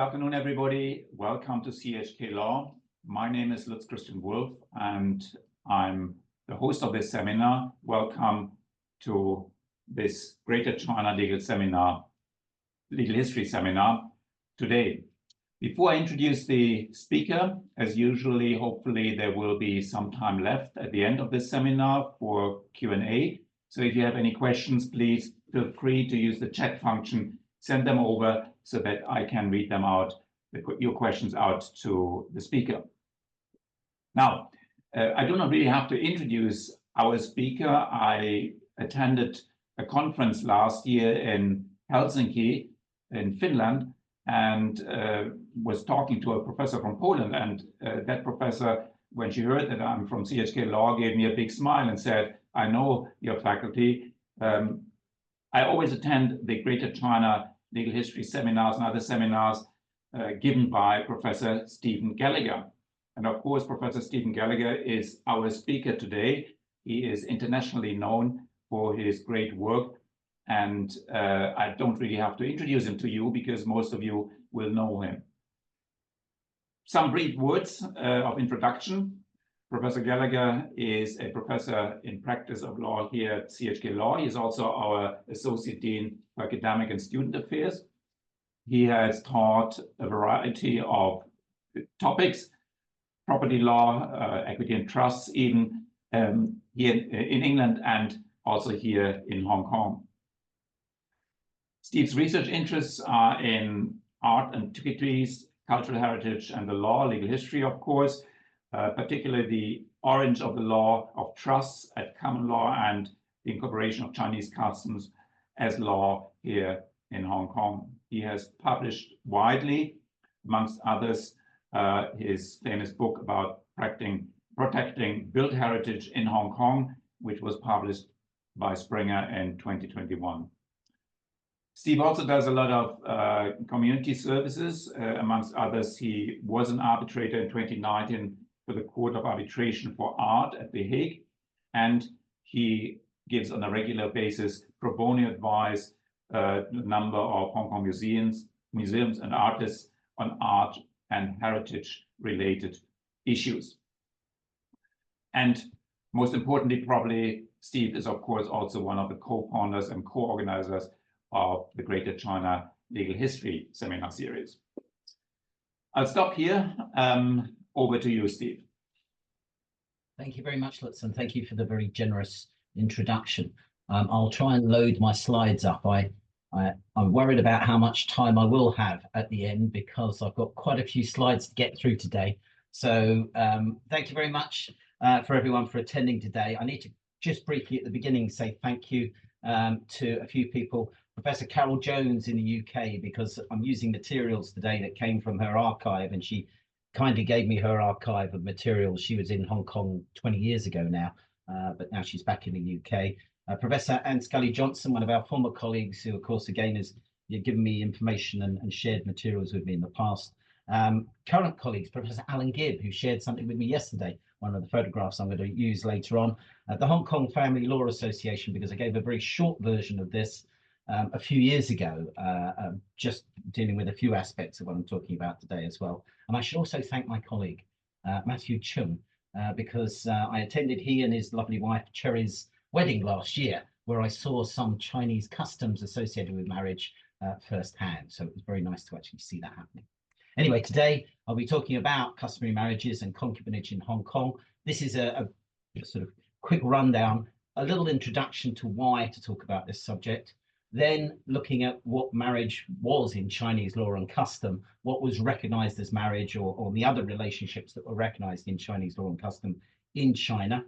afternoon, everybody. Welcome to CUHK Law. My name is Lutz Christian Wolf, and I'm the host of this seminar. Welcome to this Greater China Legal Seminar, Legal History Seminar today. Before I introduce the speaker, as usually, hopefully there will be some time left at the end of this seminar for Q&A. So if you have any questions, please feel free to use the chat function, send them over so that I can read them out, your questions out to the speaker. Now, I do not really have to introduce our speaker. I attended a conference last year in Helsinki in Finland and was talking to a professor from Poland. And that professor, when she heard that I'm from CUHK Law, gave me a big smile and said, "I know your faculty. I always attend the Greater China Legal History seminars and other seminars given by Professor Stephen Gallagher." And of course, Professor Stephen Gallagher is our speaker today. He is internationally known for his great work. And I don't really have to introduce him to you because most of you will know him. Some brief words of introduction. Professor Gallagher is a professor in practice of law here at CUHK Law. He is also our Associate Dean for Academic and Student Affairs. He has taught a variety of topics, property law, equity and trusts, even here in England and also here in Hong Kong. Steve's research interests are in art, antiquities, cultural heritage, and the law, legal history, of course. Particularly the origins of the law of trusts at common law and the incorporation of Chinese customs as law here in Hong Kong. He has published widely, amongst others, his famous book about protecting built heritage in Hong Kong, which was published by Springer in 2021. Steve also does a lot of community services. Amongst others, he was an arbitrator in 2019 for the Court of Arbitration for Art at The Hague, and he gives on a regular basis pro bono advice a number of Hong Kong museums and artists on art and heritage related issues. And most importantly, probably, Steve is of course also one of the co-founders and co-organizers of the Greater China Legal History Seminar Series. I'll stop here. Over to you, Steve. Thank you very much, Lutz, and thank you for the very generous introduction. I'll try and load my slides up. I'm worried about how much time I will have at the end because I've got quite a few slides to get through today. So thank you very much for everyone for attending today. I need to just briefly at the beginning say thank you to a few people. Professor Carol Jones in the UK, because I'm using materials today that came from her archive, and she kindly gave me her archive of materials. She was in Hong Kong 20 years ago now, but now she's back in the UK. Professor Anne Scully Johnson, one of our former colleagues, who of course again has given me information and shared materials with me in the past. Current colleagues, Professor Alan Gibb, who shared something with me yesterday, one of the photographs I'm going to use later on. The Hong Kong Family Law Association, because I gave a very short version of this a few years ago, just dealing with a few aspects of what I'm talking about today as well. And I should also thank my colleague, Matthew Chung, because I attended he and his lovely wife Cherry's wedding last year, where I saw some Chinese customs associated with marriage firsthand. So it was very nice to actually see that happening. Anyway, today I'll be talking about customary marriages and concubinage in Hong Kong. This is a sort of quick rundown, a little introduction to why to talk about this subject. Then looking at what marriage was in Chinese law and custom, what was recognized as marriage or the other relationships that were recognized in Chinese law and custom in China,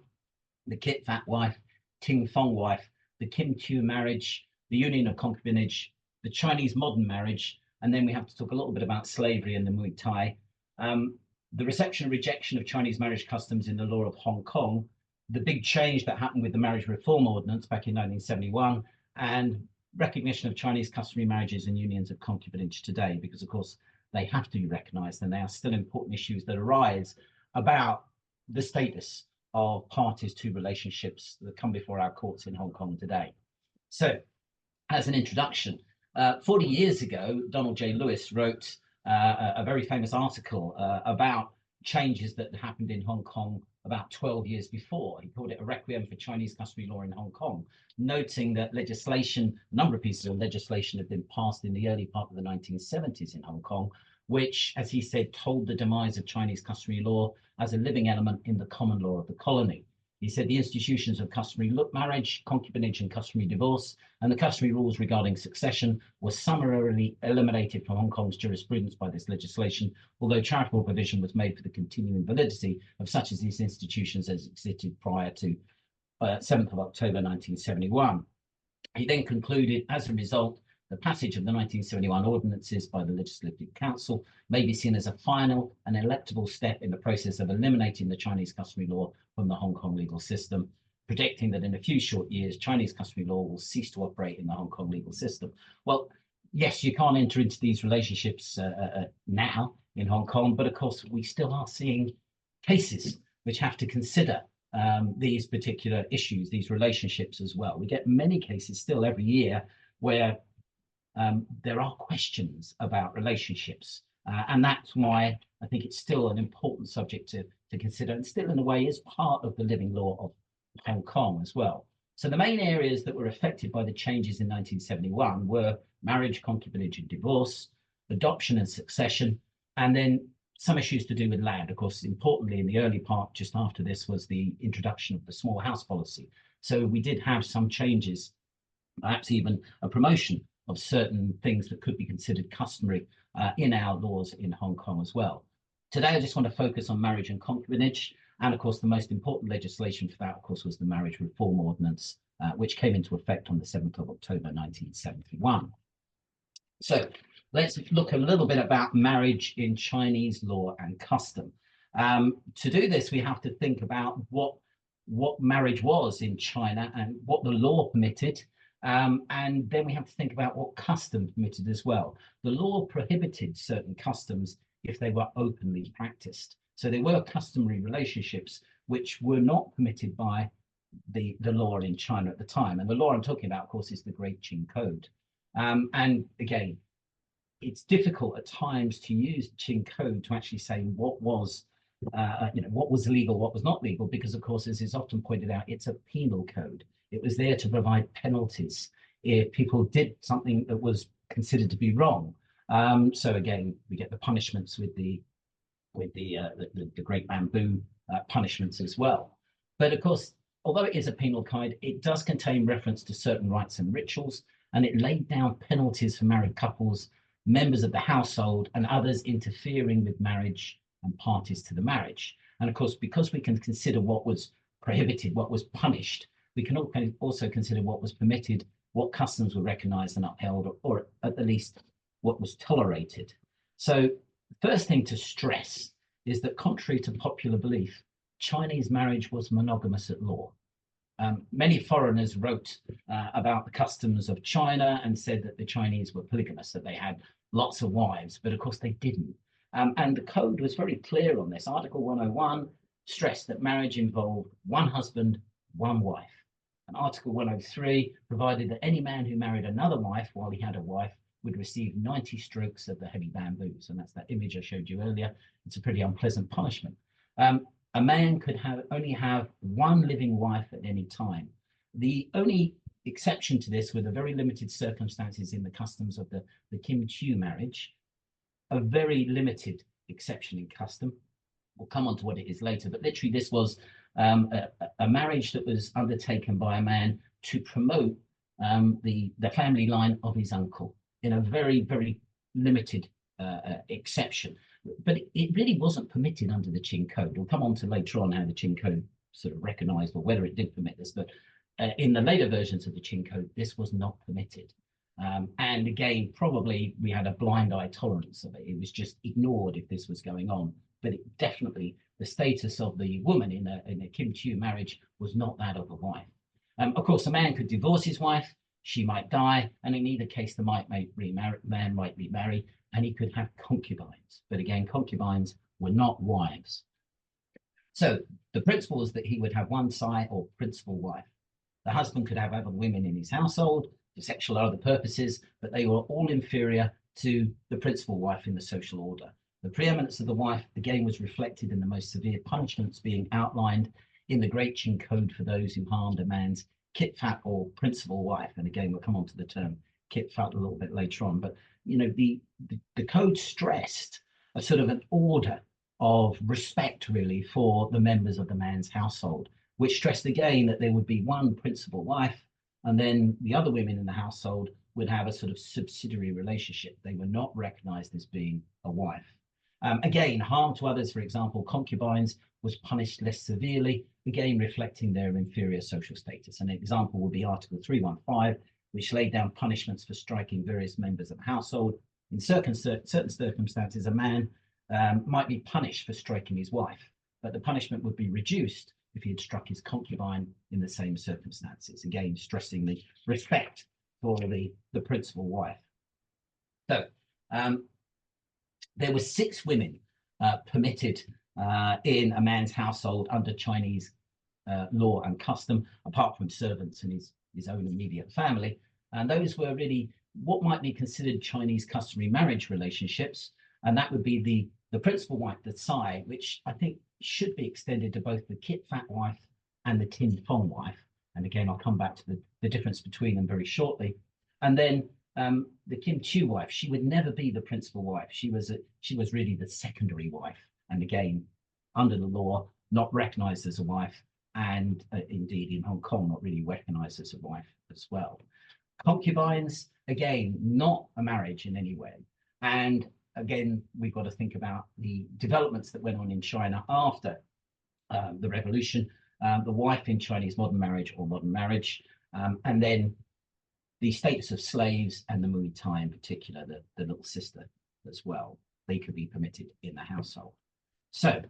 the Kit Fat wife, Ting Fong wife, the Kim Tu marriage, the union of concubinage, the Chinese modern marriage, and then we have to talk a little bit about slavery and the Muay Thai, the reception and rejection of Chinese marriage customs in the law of Hong Kong, the big change that happened with the Marriage Reform Ordinance back in 1971, and recognition of Chinese customary marriages and unions of concubinage today, because of course they have to be recognized and they are still important issues that arise about the status of parties to relationships that come before our courts in Hong Kong today. So as an introduction, 40 years ago, Donald J. Lewis wrote a very famous article about changes that happened in Hong Kong about 12 years before. He called it a requiem for Chinese customary law in Hong Kong, noting that legislation, a number of pieces of legislation had been passed in the early part of the 1970s in Hong Kong, which, as he said, told the demise of Chinese customary law as a living element in the common law of the colony. He said the institutions of customary marriage, concubinage, and customary divorce, and the customary rules regarding succession were summarily eliminated from Hong Kong's jurisprudence by this legislation, although charitable provision was made for the continuing validity of such as these institutions as existed prior to 7th of October 1971. He then concluded, as a result, the passage of the 1971 ordinances by the Legislative Council may be seen as a final and electable step in the process of eliminating the Chinese customary law from the Hong Kong legal system, predicting that in a few short years, Chinese customary law will cease to operate in the Hong Kong legal system. Well, yes, you can't enter into these relationships now in Hong Kong, but of course, we still are seeing cases which have to consider these particular issues, these relationships as well. We get many cases still every year where there are questions about relationships. And that's why I think it's still an important subject to consider, and still in a way is part of the living law of Hong Kong as well. So the main areas that were affected by the changes in 1971 were marriage, concubinage, and divorce, adoption and succession, and then some issues to do with land. Of course, importantly, in the early part, just after this, was the introduction of the small house policy. So we did have some changes, perhaps even a promotion of certain things that could be considered customary in our laws in Hong Kong as well. Today, I just want to focus on marriage and concubinage. And of course, the most important legislation for that, of course, was the Marriage Reform Ordinance, which came into effect on the 7th of October 1971. So let's look a little bit about marriage in Chinese law and custom. To do this, we have to think about what marriage was in China and what the law permitted. And then we have to think about what custom permitted as well. The law prohibited certain customs if they were openly practiced. So there were customary relationships which were not permitted by the law in China at the time. And the law I'm talking about, of course, is the Great Qing Code. And again, it's difficult at times to use Qing Code to actually say what was what was legal, what was not legal, because of course, as is often pointed out, it's a penal code. It was there to provide penalties if people did something that was considered to be wrong. So again, we get the punishments with the Great Bamboo punishments as well. But of course, although it is a penal code, it does contain reference to certain rites and rituals, and it laid down penalties for married couples, members of the household, and others interfering with marriage and parties to the marriage. And of course, because we can consider what was prohibited, what was punished, we can also consider what was permitted, what customs were recognized and upheld, or at the least what was tolerated. So the first thing to stress is that contrary to popular belief, Chinese marriage was monogamous at law. Many foreigners wrote about the customs of China and said that the Chinese were polygamous, that they had lots of wives, but of course they didn't. And the code was very clear on this. Article 101 stressed that marriage involved one husband, one wife. And Article 103 provided that any man who married another wife while he had a wife would receive 90 strokes of the heavy bamboos. And that's that image I showed you earlier. It's a pretty unpleasant punishment. A man could only have one living wife at any time. The only exception to this were the very limited circumstances in the customs of the Kim Chiu marriage, a very limited exception in custom. We'll come on to what it is later, but literally this was a marriage that was undertaken by a man to promote the family line of his uncle in a very, very limited exception. But it really wasn't permitted under the Qing Code. We'll come on to later on how the Qing Code sort of recognized or whether it did permit this, but in the later versions of the Qing Code, this was not permitted. And again, probably we had a blind eye tolerance of it. It was just ignored if this was going on. But it definitely, the status of the woman in a Kim Chiu marriage was not that of a wife. Of course, a man could divorce his wife, she might die, and in either case, the man might remarry, and he could have concubines. But again, concubines were not wives. So the principle was that he would have one sire or principal wife. The husband could have other women in his household for sexual or other purposes, but they were all inferior to the principal wife in the social order. The preeminence of the wife, again, was reflected in the most severe punishments being outlined in the Great Qing Code for those who harmed a man's kit fat or principal wife. And again, we'll come on to the term kit fat a little bit later on. But, you know, the code stressed a sort of an order of respect, really, for the members of the man's household, which stressed again that there would be one principal wife, and then the other women in the household would have a sort of subsidiary relationship. They were not recognized as being a wife. Again, harm to others, for example, concubines, was punished less severely, again reflecting their inferior social status. An example would be Article 315, which laid down punishments for striking various members of the household. In certain circumstances, a man might be punished for striking his wife, but the punishment would be reduced if he had struck his concubine in the same circumstances, again stressing the respect for the principal wife. So there were 6 women permitted in a man's household under Chinese law and custom, apart from servants and his own immediate family. And those were really what might be considered Chinese customary marriage relationships. And that would be the principal wife, the Tsai, which I think should be extended to both the Kit Fat wife and the Tin Fong wife. And again, I'll come back to the difference between them very shortly. And then the Kim Chiu wife, she would never be the principal wife. She was really the secondary wife. And again, under the law, not recognized as a wife, and indeed in Hong Kong, not really recognized as a wife as well. Concubines, again, not a marriage in any way. And again, we've got to think about the developments that went on in China after the revolution, the wife in Chinese modern marriage or modern marriage, and then the status of slaves and the Muay Thai in particular, the little sister as well. They could be permitted in the household. So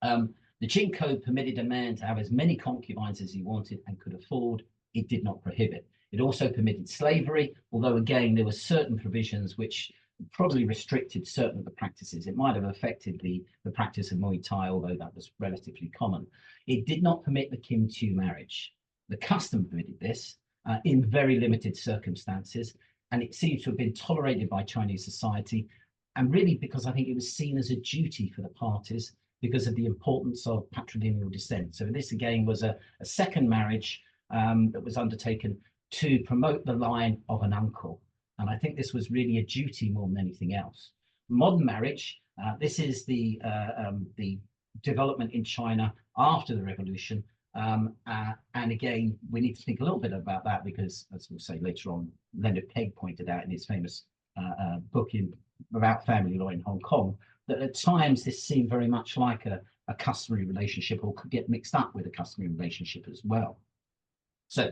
the Qing Code permitted a man to have as many concubines as he wanted and could afford. It did not prohibit. It also permitted slavery, although again, there were certain provisions which probably restricted certain of the practices. It might have affected the practice of Muay Thai, although that was relatively common. It did not permit the Kim Chiu marriage. The custom permitted this in very limited circumstances, and it seems to have been tolerated by Chinese society, and really because I think it was seen as a duty for the parties because of the importance of patrilineal descent. So this again was a second marriage that was undertaken to promote the line of an uncle. And I think this was really a duty more than anything else. Modern marriage, this is the development in China after the revolution. And again, we need to think a little bit about that because, as we'll say later on, Leonard Pegg pointed out in his famous book about family law in Hong Kong, that at times this seemed very much like a customary relationship, or could get mixed up with a customary relationship as well. So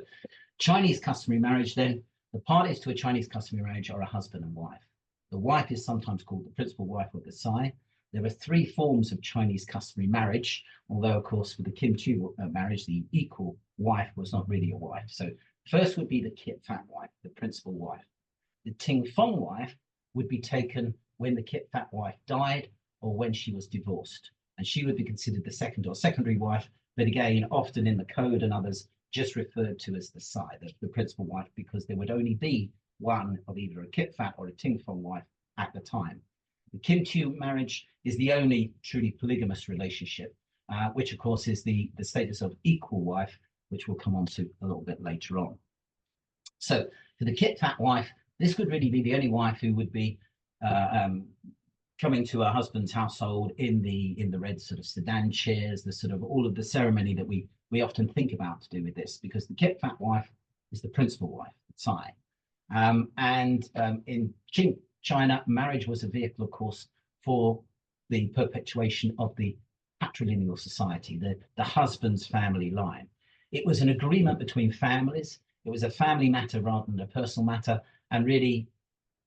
Chinese customary marriage then, the parties to a Chinese customary marriage are a husband and wife. The wife is sometimes called the principal wife or the Tsai. There are 3 forms of Chinese customary marriage, although of course for the Kim Chiu marriage, the equal wife was not really a wife. So first would be the Kit Fat wife, the principal wife. The Ting Fong wife would be taken when the Kit Fat wife died or when she was divorced. And she would be considered the second or secondary wife, but again, often in the code and others, just referred to as the Tsai, the principal wife, because there would only be one of either a Kit Fat or a Ting Fong wife at the time. The Kim Chiu marriage is the only truly polygamous relationship, which of course is the status of equal wife, which we'll come on to a little bit later on. So for the Kit Fat wife, this would really be the only wife who would be coming to her husband's household in the red sort of sedan chairs, the sort of all of the ceremony that we often think about to do with this, because the Kit Fat wife is the principal wife, the Tsai. In Qing China, marriage was a vehicle, of course, for the perpetuation of the patrilineal society, the husband's family line. It was an agreement between families. It was a family matter rather than a personal matter, and really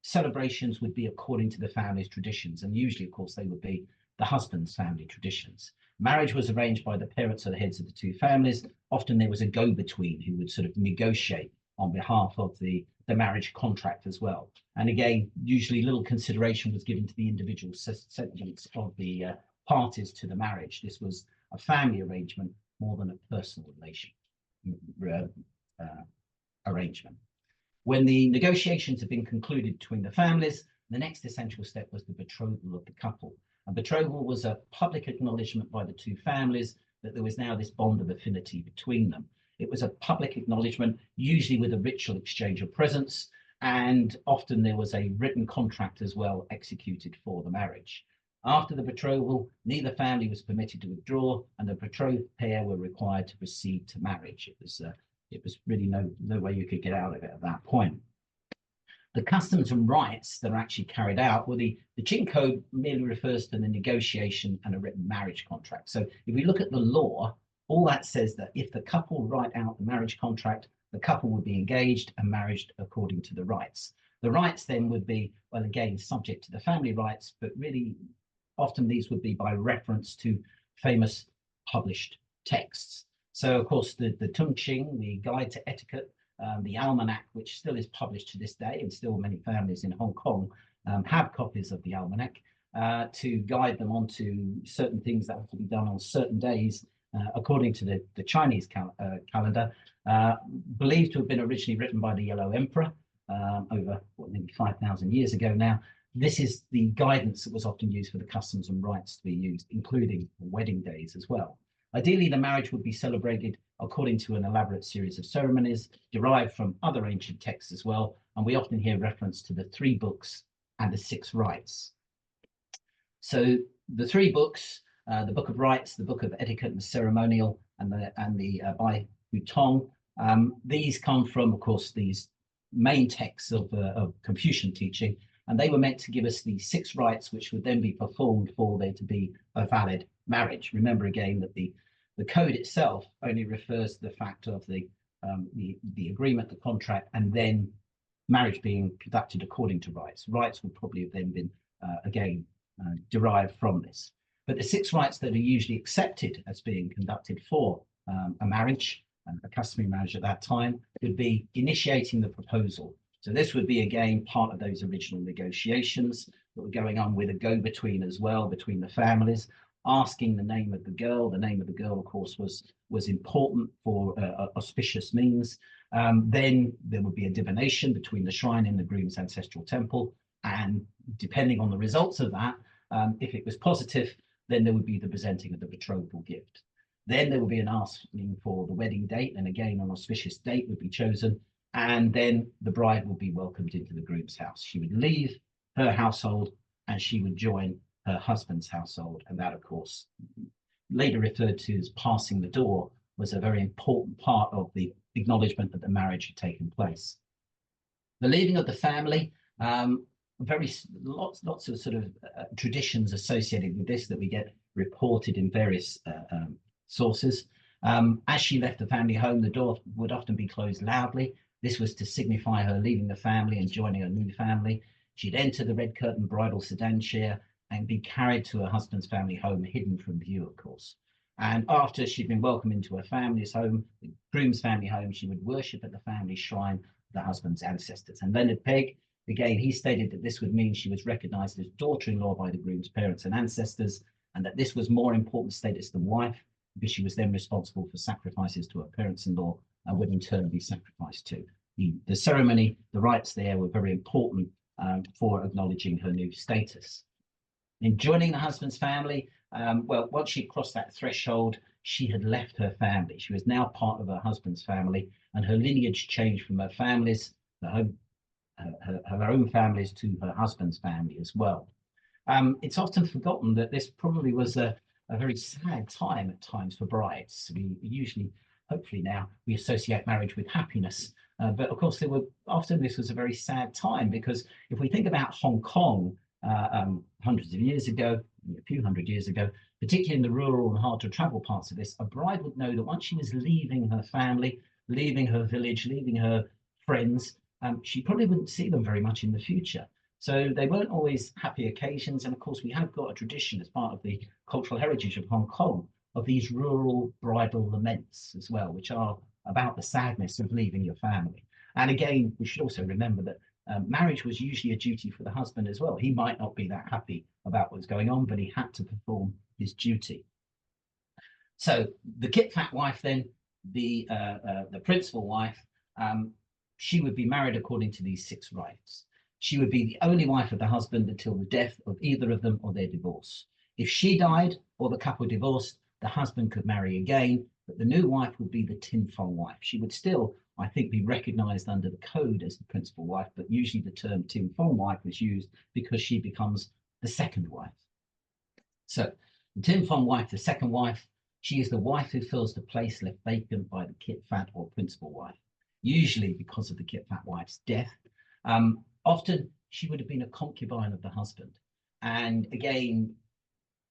celebrations would be according to the family's traditions, and usually, of course, they would be the husband's family traditions. Marriage was arranged by the parents or the heads of the 2 families. Often there was a go-between who would sort of negotiate on behalf of the marriage contract as well. And again, usually little consideration was given to the individual sentiments of the parties to the marriage. This was a family arrangement more than a personal relation arrangement. When the negotiations had been concluded between the families, the next essential step was the betrothal of the couple. And betrothal was a public acknowledgement by the two families that there was now this bond of affinity between them. It was a public acknowledgement, usually with a ritual exchange of presents, and often there was a written contract as well executed for the marriage. After the betrothal, neither family was permitted to withdraw, and the betrothed pair were required to proceed to marriage. It was really no way you could get out of it at that point. The customs and rights that are actually carried out, well, the CUHK Code merely refers to the negotiation and a written marriage contract. So if we look at the law, all that says that if the couple write out the marriage contract, the couple would be engaged and married according to the rights. The rights then would be, well, again, subject to the family rights, but really often these would be by reference to famous published texts. So, of course, the Tung Ching, the Guide to Etiquette, the Almanac, which still is published to this day, and still many families in Hong Kong have copies of the Almanac to guide them onto certain things that have to be done on certain days, according to the Chinese calendar, believed to have been originally written by the Yellow Emperor over maybe 5,000 years ago now. This is the guidance that was often used for the customs and rights to be used, including wedding days as well. Ideally, the marriage would be celebrated according to an elaborate series of ceremonies derived from other ancient texts as well, and we often hear reference to the 3 books and the 6 rites. So the 3 books, the Book of Rites, the Book of Etiquette and Ceremonial, and the Bai Hu Tong, these come from, of course, these main texts of Confucian teaching, and they were meant to give us the 6 rites which would then be performed for there to be a valid marriage. Remember again that the code itself only refers to the fact of the agreement, the contract, and then marriage being conducted according to rites. Rites would probably have then been derived from this. But the 6 rites that are usually accepted as being conducted for a marriage, a customary marriage at that time, would be initiating the proposal. So this would be again part of those original negotiations that were going on with a go-between as well between the families, asking the name of the girl. The name of the girl, of course, was important for auspicious means. Then there would be a divination between the shrine and the groom's ancestral temple, and depending on the results of that, if it was positive, then there would be the presenting of the betrothal gift. Then there would be an asking for the wedding date, and again an auspicious date would be chosen, and then the bride would be welcomed into the groom's house. She would leave her household and she would join her husband's household, and that, of course, later referred to as passing the door, was a very important part of the acknowledgement that the marriage had taken place. The leaving of the family, lots of sort of traditions associated with this that we get reported in various sources. As she left the family home, the door would often be closed loudly. This was to signify her leaving the family and joining a new family. She'd enter the red curtain bridal sedan chair and be carried to her husband's family home, hidden from view, of course. And after she'd been welcomed into her family's home, the groom's family home, she would worship at the family shrine of the husband's ancestors. And Leonard Pegg, again, he stated that this would mean she was recognized as daughter-in-law by the groom's parents and ancestors, and that this was more important status than wife, because she was then responsible for sacrifices to her parents-in-law and would in turn be sacrificed to. The ceremony, the rites there were very important for acknowledging her new status. In joining the husband's family, well, once she crossed that threshold, she had left her family. She was now part of her husband's family, and her lineage changed from her families, her own families, to her husband's family as well. It's often forgotten that this probably was a very sad time at times for brides. We usually, hopefully now, we associate marriage with happiness. But of course, often this was a very sad time, because if we think about Hong Kong hundreds of years ago, a few hundred years ago, particularly in the rural and hard to travel parts of this, a bride would know that once she was leaving her family, leaving her village, leaving her friends, she probably wouldn't see them very much in the future. So they weren't always happy occasions. And of course, we have got a tradition as part of the cultural heritage of Hong Kong of these rural bridal laments as well, which are about the sadness of leaving your family. And again, we should also remember that marriage was usually a duty for the husband as well. He might not be that happy about what's going on, but he had to perform his duty. So the Kit Fat wife then, the principal wife, she would be married according to these 6 rights. She would be the only wife of the husband until the death of either of them or their divorce. If she died or the couple divorced, the husband could marry again, but the new wife would be the Tin Fong wife. She would still, I think, be recognized under the code as the principal wife, but usually the term Tin Fong wife is used because she becomes the second wife. So the Tin Fong wife, the second wife, she is the wife who fills the place left vacant by the Kit Fat or principal wife, usually because of the Kit Fat wife's death. Often she would have been a concubine of the husband. And again,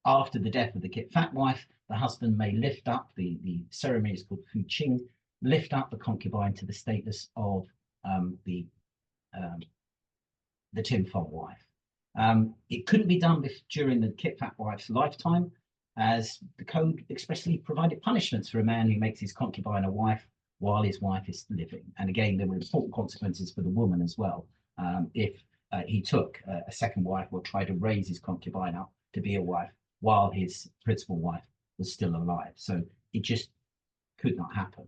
after the death of the Kit Fat wife, the husband may lift up, the ceremony is called Fu Qing, lift up the concubine to the status of the Tin Fong wife. It couldn't be done during the Kit Fat wife's lifetime, as the code expressly provided punishments for a man who makes his concubine a wife while his wife is living. And again, there were important consequences for the woman as well, if he took a second wife or tried to raise his concubine up to be a wife while his principal wife was still alive. So it just could not happen.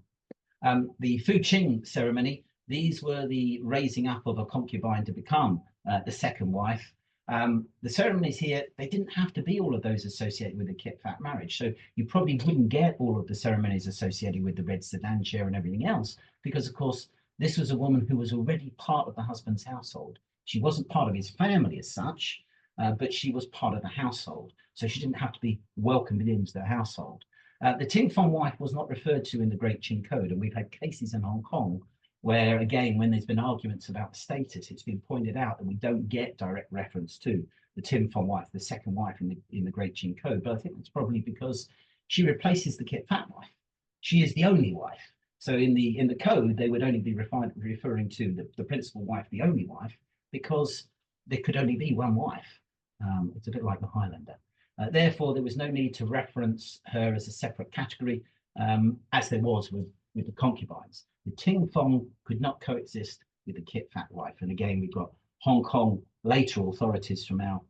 The Fu Qing ceremony, these were the raising up of a concubine to become the second wife. The ceremonies here, they didn't have to be all of those associated with the Kit Fat marriage. So you probably wouldn't get all of the ceremonies associated with the red sedan chair and everything else, because of course, this was a woman who was already part of the husband's household. She wasn't part of his family as such, but she was part of the household. So she didn't have to be welcomed into the household. The Tin Fong wife was not referred to in the Great Qing Code, and we've had cases in Hong Kong where, again, when there's been arguments about status, it's been pointed out that we don't get direct reference to the Tin Fong wife, the second wife in the Great Qing Code. But I think it's probably because she replaces the Kit Fat wife. She is the only wife. So in the code, they would only be referring to the principal wife, the only wife, because there could only be one wife. It's a bit like the Highlander. Therefore, there was no need to reference her as a separate category, as there was with the concubines. The Tin Fong could not coexist with the Kit Fat wife. And again, we've got Hong Kong later authorities from our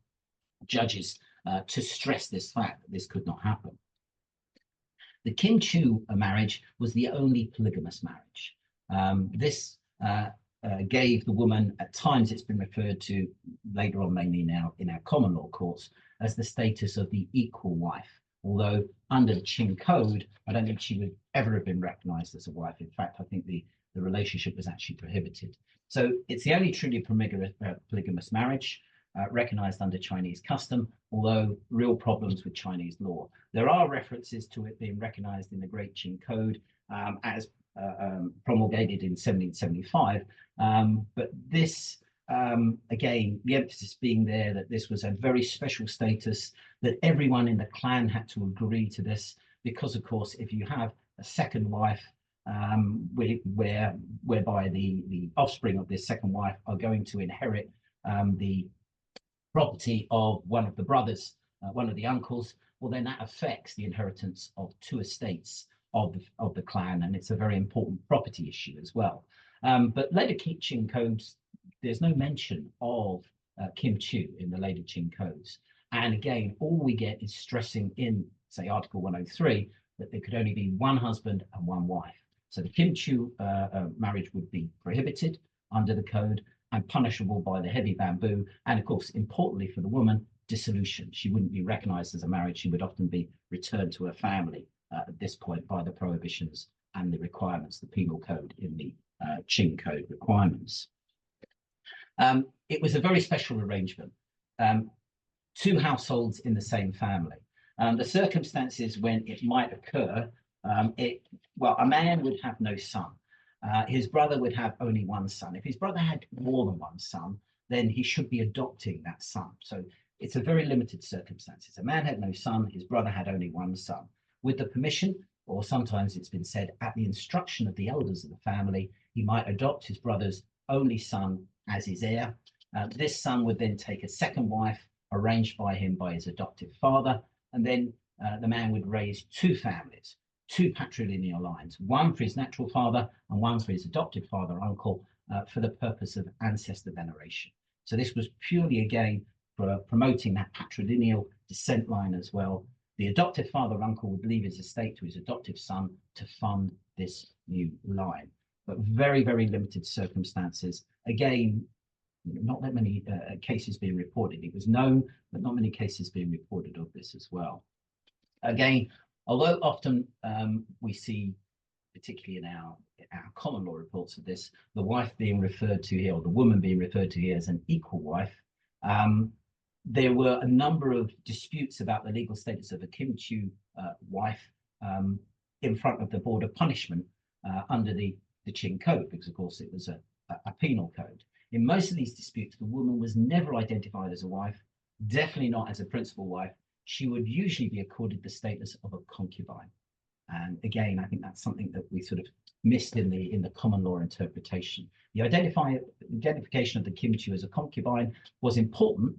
judges to stress this fact that this could not happen. The Kim Chu marriage was the only polygamous marriage. This gave the woman, at times it's been referred to later on mainly now in our common law courts, as the status of the equal wife. Although under the Qing Code, I don't think she would ever have been recognized as a wife. In fact, I think the relationship was actually prohibited. So it's the only truly polygamous marriage recognized under Chinese custom, although real problems with Chinese law. There are references to it being recognized in the Great Qing Code as promulgated in 1775. But this, again, the emphasis being there that this was a very special status, that everyone in the clan had to agree to this, because of course, if you have a second wife, whereby the offspring of this second wife are going to inherit the property of one of the brothers, one of the uncles, well, then that affects the inheritance of 2 estates of the clan, and it's a very important property issue as well. But later Qing codes, there's no mention of Kim Chu in the later Qing codes. And again, all we get is stressing in, say, Article 103, that there could only be one husband and one wife. So the Kim Chu marriage would be prohibited under the code and punishable by the heavy bamboo. And of course, importantly for the woman, dissolution. She wouldn't be recognized as a marriage. She would often be returned to her family at this point by the prohibitions and the requirements, the penal code in the Qing Code requirements. It was a very special arrangement. 2 households in the same family. The circumstances when it might occur, well, a man would have no son. His brother would have only one son. If his brother had more than one son, then he should be adopting that son. So it's a very limited circumstances. A man had no son, his brother had only one son. With the permission, or sometimes it's been said at the instruction of the elders of the family, he might adopt his brother's only son as his heir. This son would then take a second wife arranged by him by his adoptive father, and then the man would raise 2 families, 2 patrilineal lines, one for his natural father and one for his adoptive father or uncle, for the purpose of ancestor veneration. So this was purely, again, for promoting that patrilineal descent line as well. The adoptive father or uncle would leave his estate to his adoptive son to fund this new line. but very, very limited circumstances. Again, not that many cases being reported. It was known, but not many cases being reported of this as well. Again, although often we see, particularly in our common law reports of this, the wife being referred to here, or the woman being referred to here as an equal wife, there were a number of disputes about the legal status of a Kim-Chu wife in front of the Board of Punishment under the Qing Code, because of course it was a penal code. In most of these disputes, the woman was never identified as a wife, definitely not as a principal wife. She would usually be accorded the status of a concubine. And again, I think that's something that we sort of missed in the common law interpretation. The identification of the Kim-Chu as a concubine was important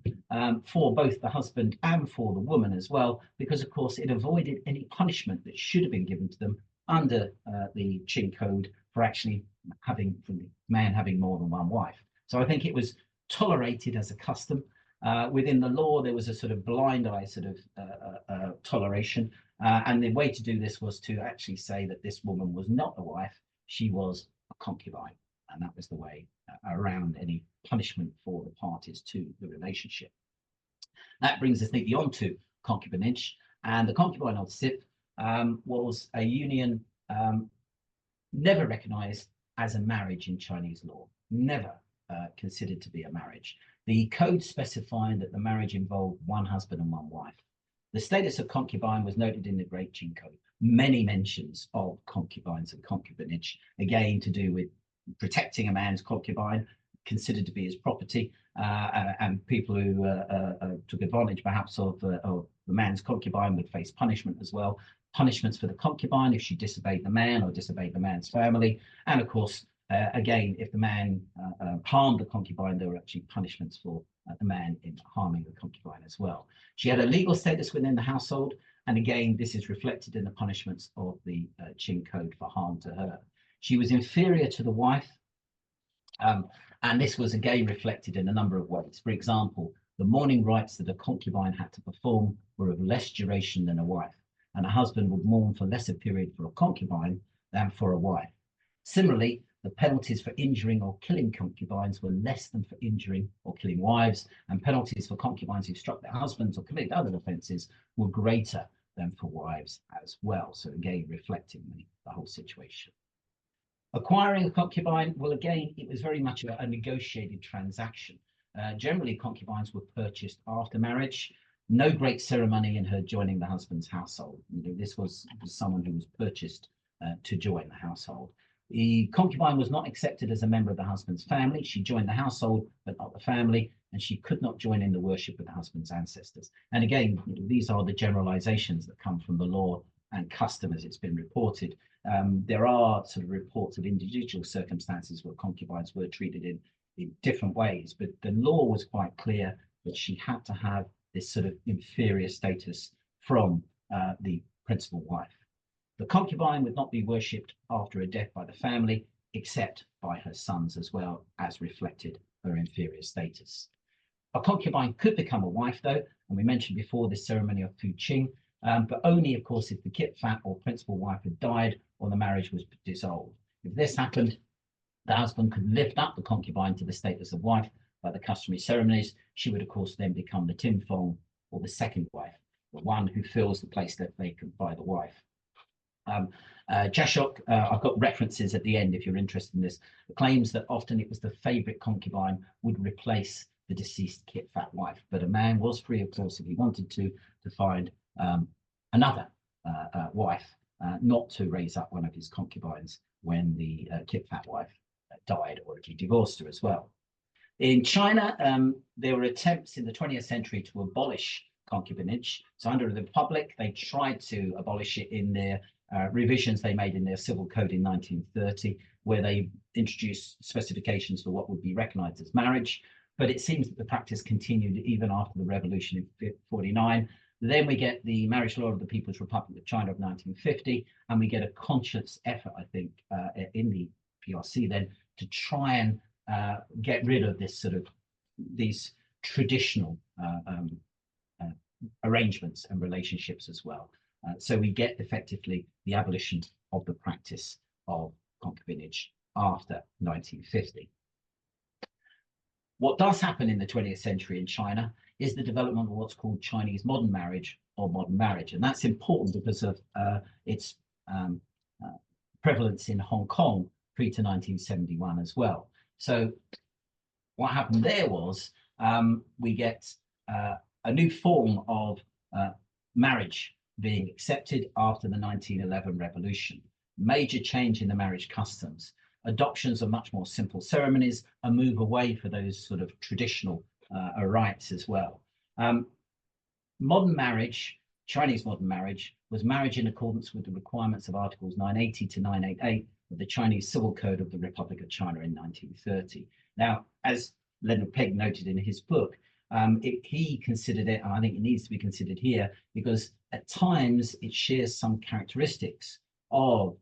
for both the husband and for the woman as well, because of course it avoided any punishment that should have been given to them under the Qing Code for actually having, from the man having more than one wife. So I think it was tolerated as a custom. Within the law, there was a sort of blind eye sort of toleration. And the way to do this was to actually say that this woman was not a wife, she was a concubine. And that was the way around any punishment for the parties to the relationship. That brings us neatly on to concubinage. And the concubinage was a union never recognized as a marriage in Chinese law, never considered to be a marriage. The code specified that the marriage involved one husband and one wife. The status of concubine was noted in the Great Qing Code. Many mentions of concubines and concubinage, again to do with protecting a man's concubine, considered to be his property, and people who took advantage perhaps of the man's concubine would face punishment as well. Punishments for the concubine if she disobeyed the man or disobeyed the man's family, and of course, again, if the man harmed the concubine, there were actually punishments for the man in harming the concubine as well. She had a legal status within the household, and again, this is reflected in the punishments of the Qing Code for harm to her. She was inferior to the wife, and this was again reflected in a number of ways. For example, the mourning rites that a concubine had to perform were of less duration than a wife, and a husband would mourn for lesser period for a concubine than for a wife. Similarly, the penalties for injuring or killing concubines were less than for injuring or killing wives, and penalties for concubines who struck their husbands or committed other offences were greater than for wives as well. So again, reflecting the whole situation. Acquiring a concubine, well, again, it was very much a negotiated transaction. Generally, concubines were purchased after marriage. No great ceremony in her joining the husband's household. This was someone who was purchased to join the household. The concubine was not accepted as a member of the husband's family. She joined the household, but not the family, and she could not join in the worship of the husband's ancestors. And again, these are the generalizations that come from the law and custom as it's been reported. There are sort of reports of individual circumstances where concubines were treated in different ways, but the law was quite clear that she had to have this sort of inferior status from the principal wife. The concubine would not be worshipped after a death by the family, except by her sons as well, as reflected her inferior status. A concubine could become a wife, though, and we mentioned before this ceremony of Fu Qing, but only, of course, if the kit fat or principal wife had died or the marriage was dissolved. If this happened, the husband could lift up the concubine to the status of wife by the customary ceremonies. She would, of course, then become the Tim Fong, or the second wife, the one who fills the place left vacant by the wife. CUHK, I've got references at the end if you're interested in this, claims that often it was the favorite concubine would replace the deceased kit fat wife, but a man was free, of course, if he wanted to find another wife, not to raise up one of his concubines when the kit fat wife died, or if he divorced her as well. In China, there were attempts in the 20th century to abolish concubinage. So under the Republic, they tried to abolish it in their revisions they made in their civil code in 1930, where they introduced specifications for what would be recognized as marriage. But it seems that the practice continued even after the revolution in 1949. Then we get the Marriage Law of the People's Republic of China of 1950, and we get a conscious effort, I think, in the PRC then to try and get rid of this sort of these traditional arrangements and relationships as well. So we get effectively the abolition of the practice of concubinage after 1950. What does happen in the 20th century in China is the development of what's called Chinese modern marriage or modern marriage. And that's important because of its prevalence in Hong Kong pre to 1971 as well. So what happened there was we get a new form of marriage being accepted after the 1911 revolution. Major change in the marriage customs. Adoptions of much more simple ceremonies, a move away for those sort of traditional rites as well. Modern marriage, Chinese modern marriage, was marriage in accordance with the requirements of Articles 980 to 988 of the Chinese Civil Code of the Republic of China in 1930. Now, as Leonard Pegg noted in his book, he considered it, and I think it needs to be considered here, because at times it shares some characteristics of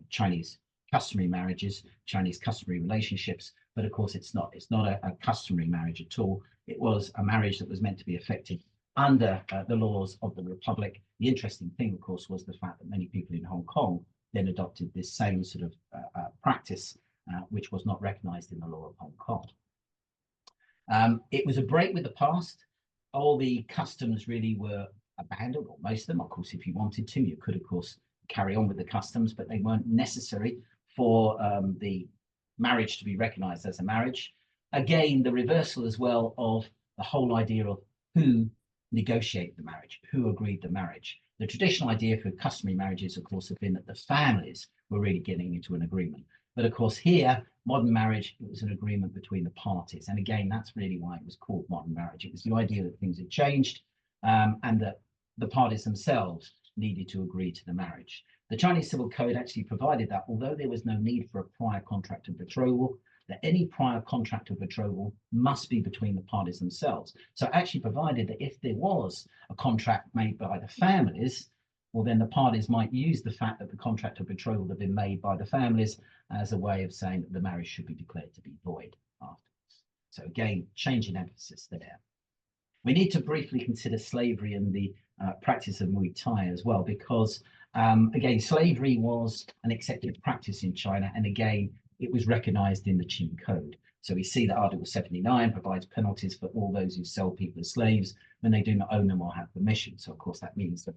Chinese customary marriages, Chinese customary relationships, but of course it's not a customary marriage at all. It was a marriage that was meant to be effected under the laws of the Republic. The interesting thing, of course, was the fact that many people in Hong Kong then adopted this same sort of practice, which was not recognized in the law of Hong Kong. It was a break with the past. All the customs really were abandoned, or most of them. Of course, if you wanted to, you could, of course, carry on with the customs, but they weren't necessary for the marriage to be recognized as a marriage. Again, the reversal as well of the whole idea of who negotiated the marriage, who agreed the marriage. The traditional idea for customary marriages, of course, have been that the families were really getting into an agreement. But of course, here, modern marriage, it was an agreement between the parties. And again, that's really why it was called modern marriage. It was the idea that things had changed and that the parties themselves needed to agree to the marriage. The Chinese Civil Code actually provided that, although there was no need for a prior contract of betrothal, that any prior contract of betrothal must be between the parties themselves. So it actually provided that if there was a contract made by the families, well, then the parties might use the fact that the contract of betrothal had been made by the families as a way of saying that the marriage should be declared to be void afterwards. So again, change in emphasis there. We need to briefly consider slavery and the practice of Muay Thai as well, because again, slavery was an accepted practice in China, and again, it was recognized in the Qing Code. So we see that Article 79 provides penalties for all those who sell people as slaves when they do not own them or have permission. So of course, that means that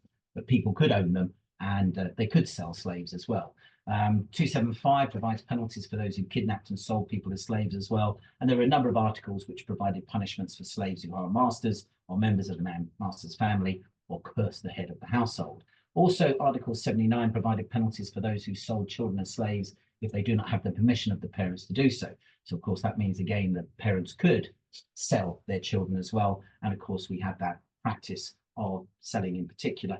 people could own them and they could sell slaves as well. 275 provides penalties for those who kidnapped and sold people as slaves as well. And there are a number of articles which provided punishments for slaves who are masters or members of the master's family or curse the head of the household. Also, Article 79 provided penalties for those who sold children as slaves if they do not have the permission of the parents to do so. So, of course, that means, again, that parents could sell their children as well. And, of course, we had that practice of selling, in particular,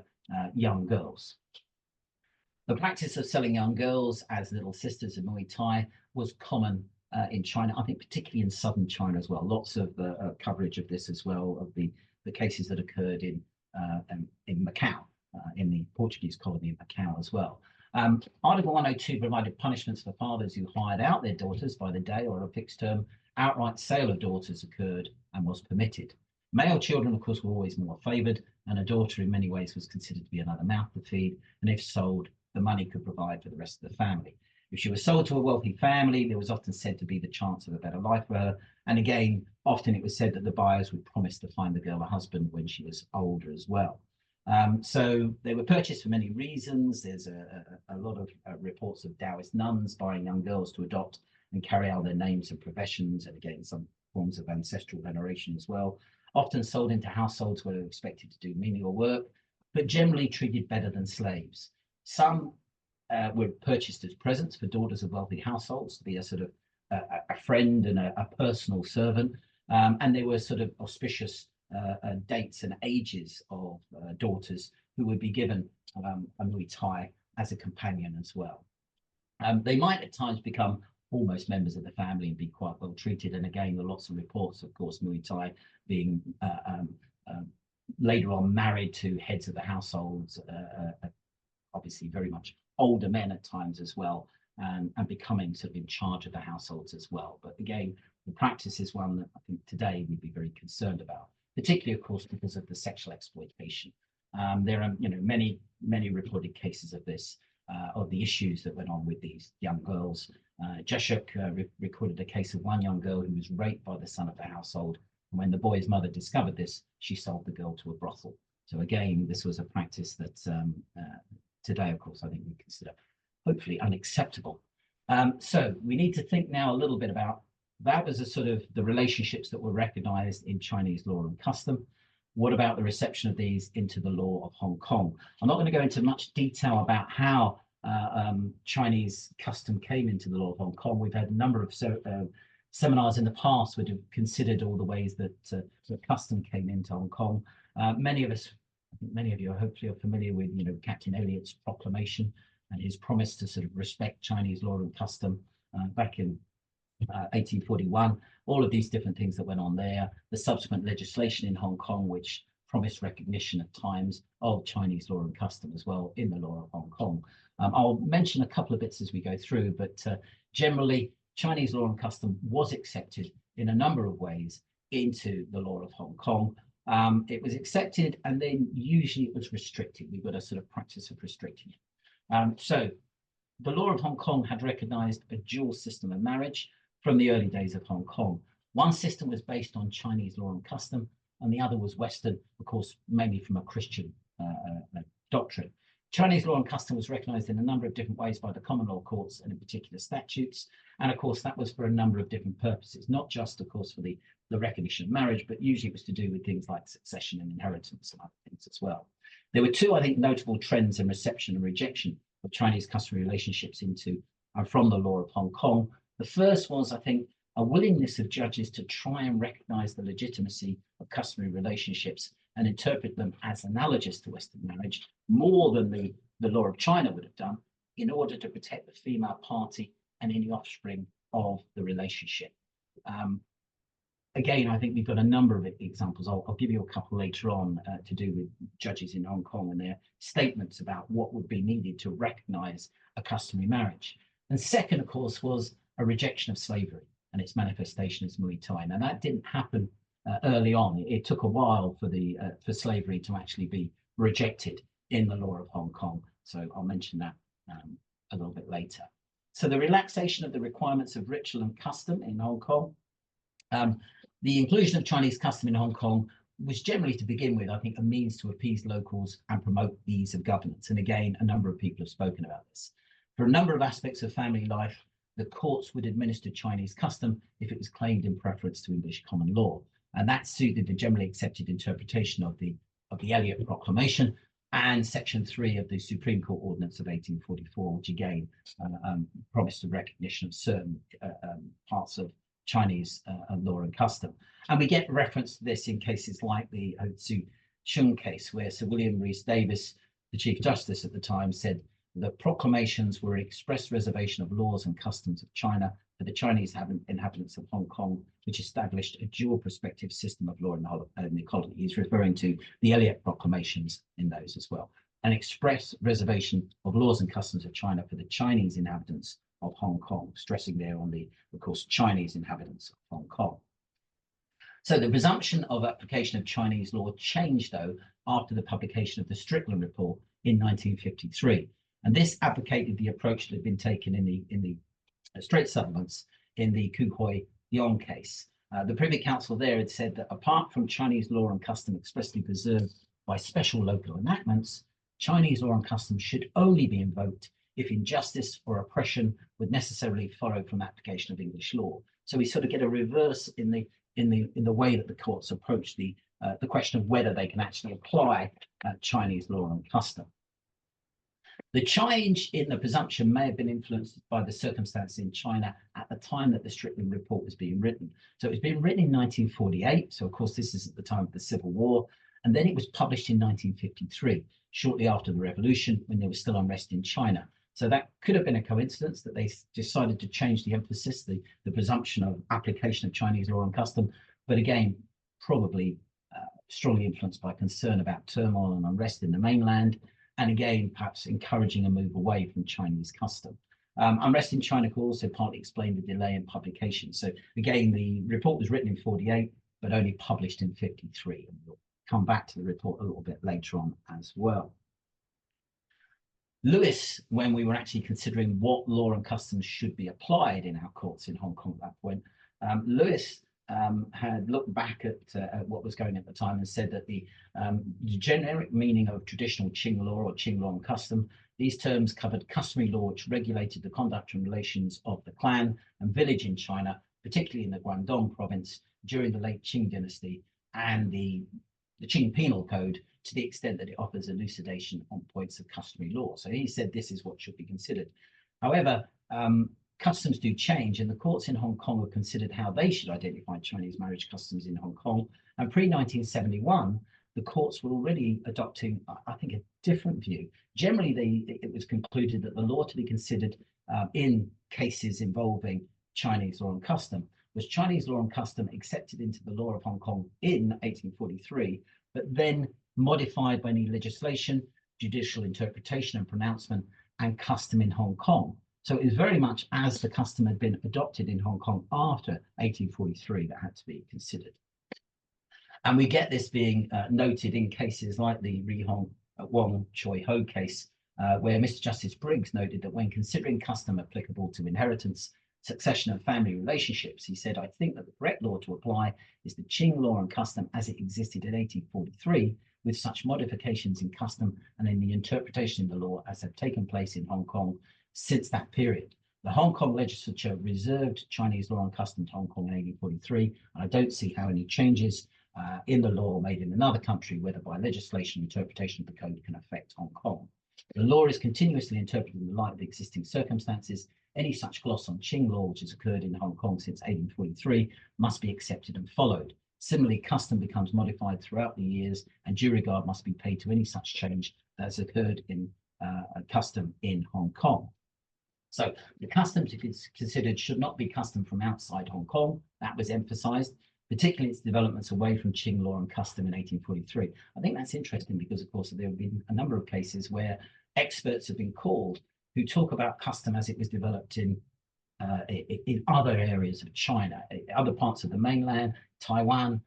young girls. The practice of selling young girls as little sisters in Muay Thai was common in China, I think particularly in southern China as well. Lots of coverage of this as well, of the cases that occurred in Macau, in the Portuguese colony of Macau as well. Article 102 provided punishments for fathers who hired out their daughters by the day or a fixed term. Outright sale of daughters occurred and was permitted. Male children, of course, were always more favoured, and a daughter in many ways was considered to be another mouth to feed, and if sold, the money could provide for the rest of the family. If she was sold to a wealthy family, there was often said to be the chance of a better life for her. And again, often it was said that the buyers would promise to find the girl a husband when she was older as well. So they were purchased for many reasons. There's a lot of reports of Taoist nuns buying young girls to adopt and carry out their names and professions, and again, some forms of ancestral veneration as well. Often sold into households where they were expected to do menial work, but generally treated better than slaves. Some were purchased as presents for daughters of wealthy households to be a sort of a friend and a personal servant, and they were sort of auspicious dates and ages of daughters who would be given a Muay Thai as a companion as well. They might at times become almost members of the family and be quite well treated. And again, there are lots of reports, of course, Muay Thai being later on married to heads of the households, obviously very much older men at times as well, and becoming sort of in charge of the households as well. But again, the practice is one that I think today we'd be very concerned about, particularly, of course, because of the sexual exploitation. There are, many reported cases of this, of the issues that went on with these young girls, CUHK recorded a case of one young girl who was raped by the son of the household. And when the boy's mother discovered this, she sold the girl to a brothel. So again, this was a practice that today, of course, I think we consider hopefully unacceptable. So we need to think now a little bit about that was a sort of the relationships that were recognized in Chinese law and custom. What about the reception of these into the law of Hong Kong? I'm not going to go into much detail about how Chinese custom came into the law of Hong Kong. We've had a number of seminars in the past which have considered all the ways that custom came into Hong Kong. Many of us, I think many of you hopefully are familiar with, Captain Elliott's proclamation and his promise to sort of respect Chinese law and custom back in 1841, all of these different things that went on there, the subsequent legislation in Hong Kong, which promised recognition at times of Chinese law and custom as well in the law of Hong Kong. I'll mention a couple of bits as we go through, but generally, Chinese law and custom was accepted in a number of ways into the law of Hong Kong. It was accepted and then usually it was restricted. We've got a sort of practice of restricting it. So the law of Hong Kong had recognized a dual system of marriage from the early days of Hong Kong. One system was based on Chinese law and custom, and the other was Western, of course, mainly from a Christian doctrine. Chinese law and custom was recognized in a number of different ways by the common law courts and in particular statutes. And of course, that was for a number of different purposes, not just, of course, for the recognition of marriage, but usually it was to do with things like succession and inheritance and other things as well. There were two, I think, notable trends in reception and rejection of Chinese customary relationships into and from the law of Hong Kong. The first was, I think, a willingness of judges to try and recognize the legitimacy of customary relationships and interpret them as analogous to Western marriage more than the law of China would have done in order to protect the female party and any offspring of the relationship. Again, I think we've got a number of examples. I'll give you a couple later on to do with judges in Hong Kong and their statements about what would be needed to recognize a customary marriage. And second, of course, was a rejection of slavery and its manifestation as Muay Thai. Now, that didn't happen early on. It took a while for slavery to actually be rejected in the law of Hong Kong. So I'll mention that a little bit later. So the relaxation of the requirements of ritual and custom in Hong Kong. The inclusion of Chinese custom in Hong Kong was generally, to begin with, I think, a means to appease locals and promote the ease of governance. And again, a number of people have spoken about this. For a number of aspects of family life, the courts would administer Chinese custom if it was claimed in preference to English common law. And that suited the generally accepted interpretation of the Elliott Proclamation and Section 3 of the Supreme Court Ordinance of 1844, which again promised the recognition of certain parts of Chinese law and custom. And we get reference to this in cases like the CUHK case, where Sir William Rhys Davis, the Chief Justice at the time, said the proclamations were an express reservation of laws and customs of China for the Chinese inhabitants of Hong Kong, which established a dual prospective system of law in the colony. He's referring to the Elliott proclamations in those as well. An express reservation of laws and customs of China for the Chinese inhabitants of Hong Kong, stressing there on the, of course, Chinese inhabitants of Hong Kong. So the presumption of application of Chinese law changed, though, after the publication of the Strickland Report in 1953. And this advocated the approach that had been taken in the Strait Settlements in the CUHK LAW case. The Privy Council there had said that apart from Chinese law and custom expressly preserved by special local enactments, Chinese law and custom should only be invoked if injustice or oppression would necessarily follow from application of English law. So we sort of get a reverse in the way that the courts approach the question of whether they can actually apply Chinese law and custom. The change in the presumption may have been influenced by the circumstances in China at the time that the Strickland Report was being written. So it was being written in 1948. So of course, this is at the time of the Civil War. And then it was published in 1953, shortly after the revolution, when there was still unrest in China. So that could have been a coincidence that they decided to change the emphasis, the presumption of application of Chinese law and custom. But again, probably strongly influenced by concern about turmoil and unrest in the mainland. And again, perhaps encouraging a move away from Chinese custom. Unrest in China could also partly explain the delay in publication. So again, the report was written in 48, but only published in 53. And we'll come back to the report a little bit later on as well. Lewis, when we were actually considering what law and customs should be applied in our courts in Hong Kong at that point, Lewis had looked back at what was going at the time and said that the generic meaning of traditional Qing law or Qing law and custom, these terms covered customary law which regulated the conduct and relations of the clan and village in China, particularly in the Guangdong province during the late Qing dynasty, and the Qing Penal Code to the extent that it offers elucidation on points of customary law. So he said this is what should be considered. However, customs do change, and the courts in Hong Kong have considered how they should identify Chinese marriage customs in Hong Kong. And pre-1971, the courts were already adopting, I think, a different view. Generally, it was concluded that the law to be considered in cases involving Chinese law and custom was Chinese law and custom accepted into the law of Hong Kong in 1843, but then modified by new legislation, judicial interpretation and pronouncement, and custom in Hong Kong. So it was very much as the custom had been adopted in Hong Kong after 1843 that had to be considered. And we get this being noted in cases like the Ri Hong Wong Choi Ho case, where Mr. Justice Briggs noted that when considering custom applicable to inheritance, succession and family relationships, he said, I think that the correct law to apply is the Qing law and custom as it existed in 1843, with such modifications in custom and in the interpretation of the law as have taken place in Hong Kong since that period. The Hong Kong legislature reserved Chinese law and custom to Hong Kong in 1843, and I don't see how any changes in the law made in another country, whether by legislation or interpretation of the code, can affect Hong Kong. The law is continuously interpreted in the light of the existing circumstances. Any such gloss on Qing law, which has occurred in Hong Kong since 1843, must be accepted and followed. Similarly, custom becomes modified throughout the years, and due regard must be paid to any such change that has occurred in custom in Hong Kong. So the custom to be considered should not be custom from outside Hong Kong. That was emphasized, particularly its developments away from Qing law and custom in 1843. I think that's interesting because, of course, there have been a number of cases where experts have been called who talk about custom as it was developed in other areas of China, other parts of the mainland, Taiwan.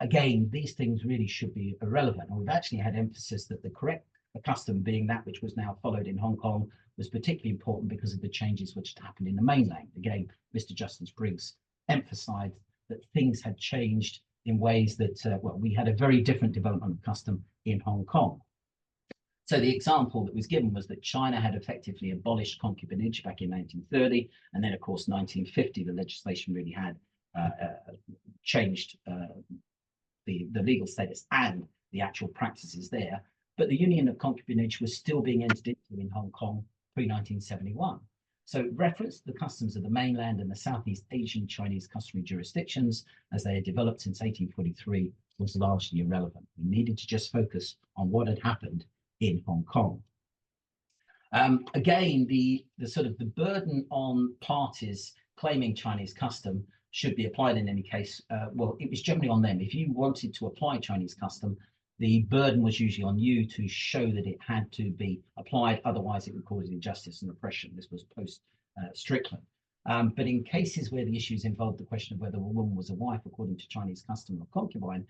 Again, these things really should be irrelevant. And we've actually had emphasis that the correct custom being that which was now followed in Hong Kong was particularly important because of the changes which had happened in the mainland. Again, Mr. Justice Briggs emphasized that things had changed in ways that, well, we had a very different development of custom in Hong Kong. So the example that was given was that China had effectively abolished concubinage back in 1930. And then, of course, 1950, the legislation really had changed the legal status and the actual practices there. But the union of concubinage was still being entered into in Hong Kong pre-1971. So reference to the customs of the mainland and the Southeast Asian Chinese customary jurisdictions as they had developed since 1843 was largely irrelevant. We needed to just focus on what had happened in Hong Kong. Again, the sort of the burden on parties claiming Chinese custom should be applied in any case. Well, it was generally on them. If you wanted to apply Chinese custom, the burden was usually on you to show that it had to be applied, otherwise it would cause injustice and oppression. This was post-Strickland. But in cases where the issues involved the question of whether a woman was a wife according to Chinese custom or concubine,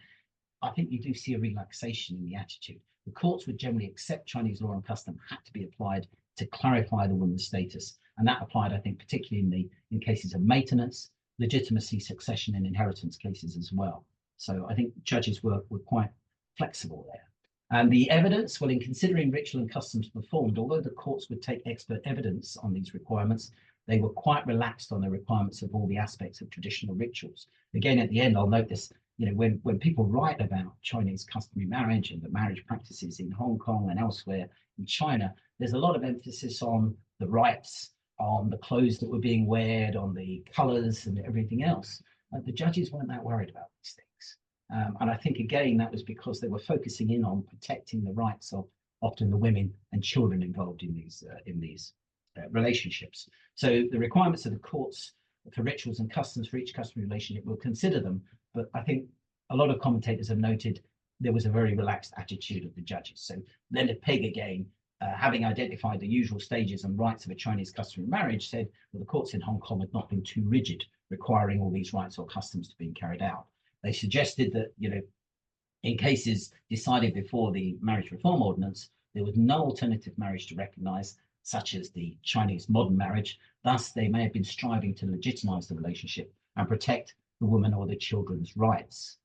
I think you do see a relaxation in the attitude. The courts would generally accept Chinese law and custom had to be applied to clarify the woman's status. And that applied, I think, particularly in cases of maintenance, legitimacy, succession, and inheritance cases as well. So I think judges were quite flexible there. And the evidence, well, in considering ritual and customs performed, although the courts would take expert evidence on these requirements, they were quite relaxed on the requirements of all the aspects of traditional rituals. Again, at the end, I'll note this, you know, when people write about Chinese customary marriage and the marriage practices in Hong Kong and elsewhere in China, there's a lot of emphasis on the rites, on the clothes that were being worn, on the colors and everything else. The judges weren't that worried about these things. And I think, again, that was because they were focusing in on protecting the rights of often the women and children involved in these relationships. So the requirements of the courts for rituals and customs for each customary relationship will consider them. But I think a lot of commentators have noted there was a very relaxed attitude of the judges. So Leonard Pegg, again, having identified the usual stages and rights of a Chinese customary marriage, said that the courts in Hong Kong had not been too rigid, requiring all these rights or customs to be carried out. They suggested that, you know, in cases decided before the marriage reform ordinance, There was no alternative marriage to recognize, such as the Chinese modern marriage. Thus, they may have been striving to legitimize the relationship and protect the woman or the children's rights.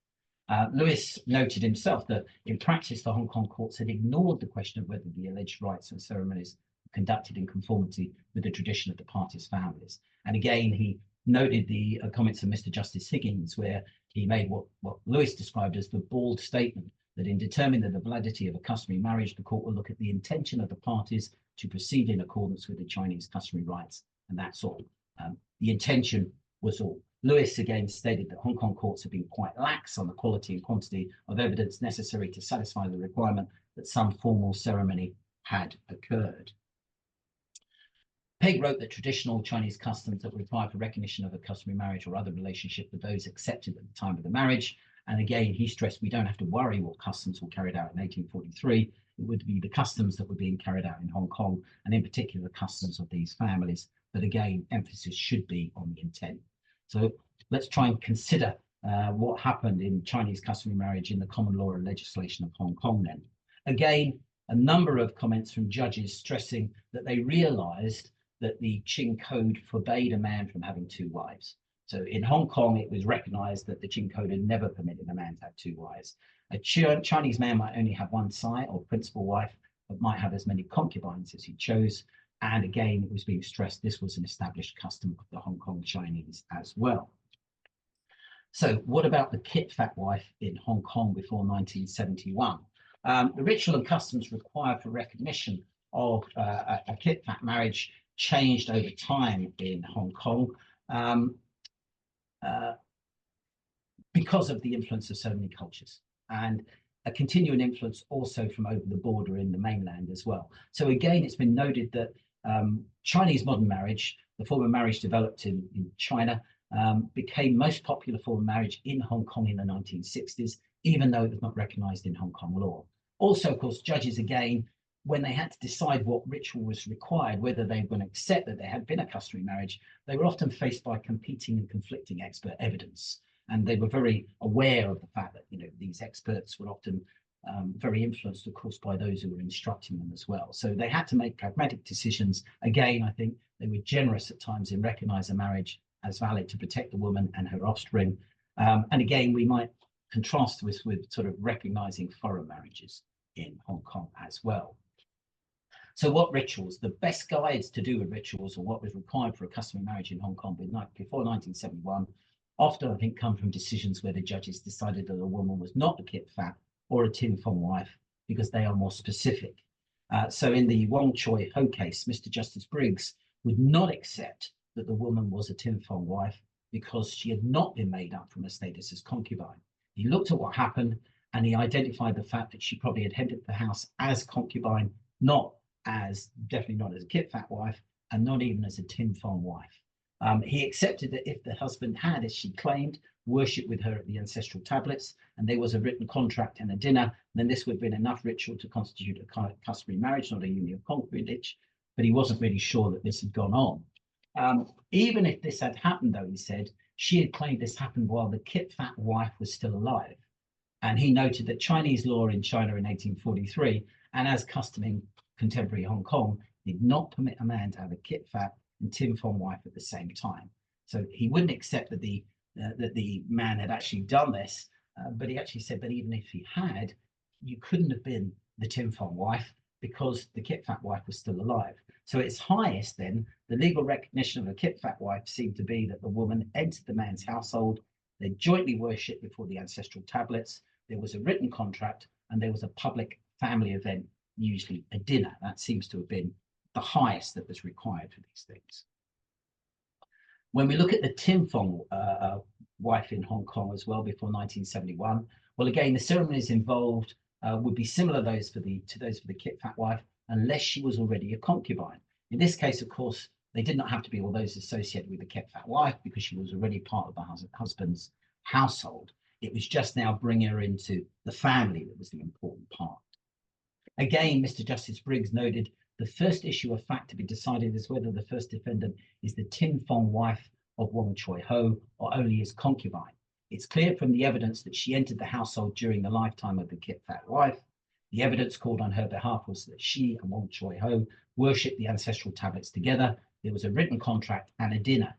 Lewis noted himself that in practice, the Hong Kong courts had ignored the question of whether the alleged rites and ceremonies were conducted in conformity with the tradition of the parties' families. And again, he noted the comments of Mr. Justice Higgins, where he made what Lewis described as the bald statement that in determining the validity of a customary marriage, the court will look at the intention of the parties to proceed in accordance with the Chinese customary rites, and that's all. The intention was all. Lewis again stated that Hong Kong courts have been quite lax on the quality and quantity of evidence necessary to satisfy the requirement that some formal ceremony had occurred. Peg wrote that traditional Chinese customs that require for recognition of a customary marriage or other relationship with those accepted at the time of the marriage. And again, he stressed we don't have to worry what customs were carried out in 1843. It would be the customs that were being carried out in Hong Kong, and in particular the customs of these families. But again, emphasis should be on the intent. So let's try and consider what happened in Chinese customary marriage in the common law and legislation of Hong Kong then. Again, a number of comments from judges stressing that they realized that the Qing Code forbade a man from having two wives. So in Hong Kong, it was recognized that the Qing Code had never permitted a man to have two wives. A Chinese man might only have one sire or principal wife, but might have as many concubines as he chose. And again, it was being stressed this was an established custom of the Hong Kong Chinese as well. So what about the kit fat wife in Hong Kong before 1971? The ritual and customs required for recognition of a kit fat marriage changed over time in Hong Kong because of the influence of so many cultures, and a continuing influence also from over the border in the mainland as well. So again, it's been noted that Chinese modern marriage, the form of marriage developed in China, became most popular form of marriage in Hong Kong in the 1960s, even though it was not recognized in Hong Kong law. Also, of course, judges again, when they had to decide what ritual was required, whether they were going to accept that there had been a customary marriage, they were often faced by competing and conflicting expert evidence. And they were very aware of the fact that, these experts were often very influenced, of course, by those who were instructing them as well. So they had to make pragmatic decisions. Again, I think they were generous at times in recognizing marriage as valid to protect the woman and her offspring. And again, we might contrast this with sort of recognizing foreign marriages in Hong Kong as well. So what rituals? The best guides to do with rituals, or what was required for a customary marriage in Hong Kong before 1971, often I think come from decisions where the judges decided that a woman was not a kit fat or a Tin Fong wife because they are more specific. So in the Wong Choi Ho case, Mr. Justice Briggs would not accept that the woman was a Tin Fong wife because she had not been made up from a status as concubine. He looked at what happened and he identified the fact that she probably had entered the house as concubine, definitely not as a kit fat wife, and not even as a Tin Fong wife. He accepted that if the husband had, as she claimed, worshipped with her at the ancestral tablets, and there was a written contract and a dinner, then this would have been enough ritual to constitute a customary marriage, not a union of concubinage, but he wasn't really sure that this had gone on. Even if this had happened, though, he said, she had claimed this happened while the kit fat wife was still alive. And he noted that Chinese law in China in 1843, and as custom in contemporary Hong Kong, did not permit a man to have a kit fat and Tin Fong wife at the same time. So he wouldn't accept that the man had actually done this, but he actually said that even if he had, you couldn't have been the Tin Fong wife because the kit fat wife was still alive. So at its highest then, the legal recognition of a kit fat wife seemed to be that the woman entered the man's household, they jointly worshipped before the ancestral tablets, there was a written contract, and there was a public family event, usually a dinner. That seems to have been the highest that was required for these things. When we look at the Tin Fong wife in Hong Kong as well before 1971, well, again, the ceremonies involved would be similar to those for the kit fat wife, unless she was already a concubine. In this case, of course, they did not have to be all those associated with the kit fat wife because she was already part of the husband's household. It was just now bringing her into the family that was the important part. Again, Mr. Justice Briggs noted the first issue of fact to be decided is whether the first defendant is the Tin Fong wife of Wong Choi Ho or only his concubine. It's clear from the evidence that she entered the household during the lifetime of the kit fat wife. The evidence called on her behalf was that she and Wong Choi-ho worshipped the ancestral tablets together. There was a written contract and a dinner.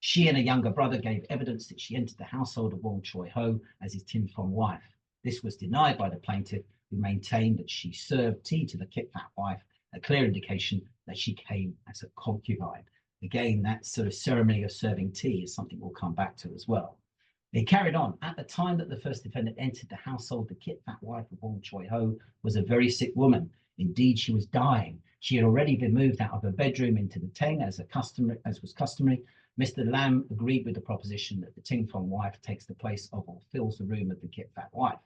She and a younger brother gave evidence that she entered the household of Wong Choi-ho as his Tim Fong wife. This was denied by the plaintiff, who maintained that she served tea to the Kit Fat wife, a clear indication that she came as a concubine. Again, that sort of ceremony of serving tea is something we'll come back to as well. They carried on. At the time that the first defendant entered the household, the Kit Fat wife of Wong Choi-ho was a very sick woman. Indeed, she was dying. She had already been moved out of her bedroom into the Teng as was customary. Mr. Lam agreed with the proposition that the Tim Fong wife takes the place of or fills the room of the Kit Fat wife.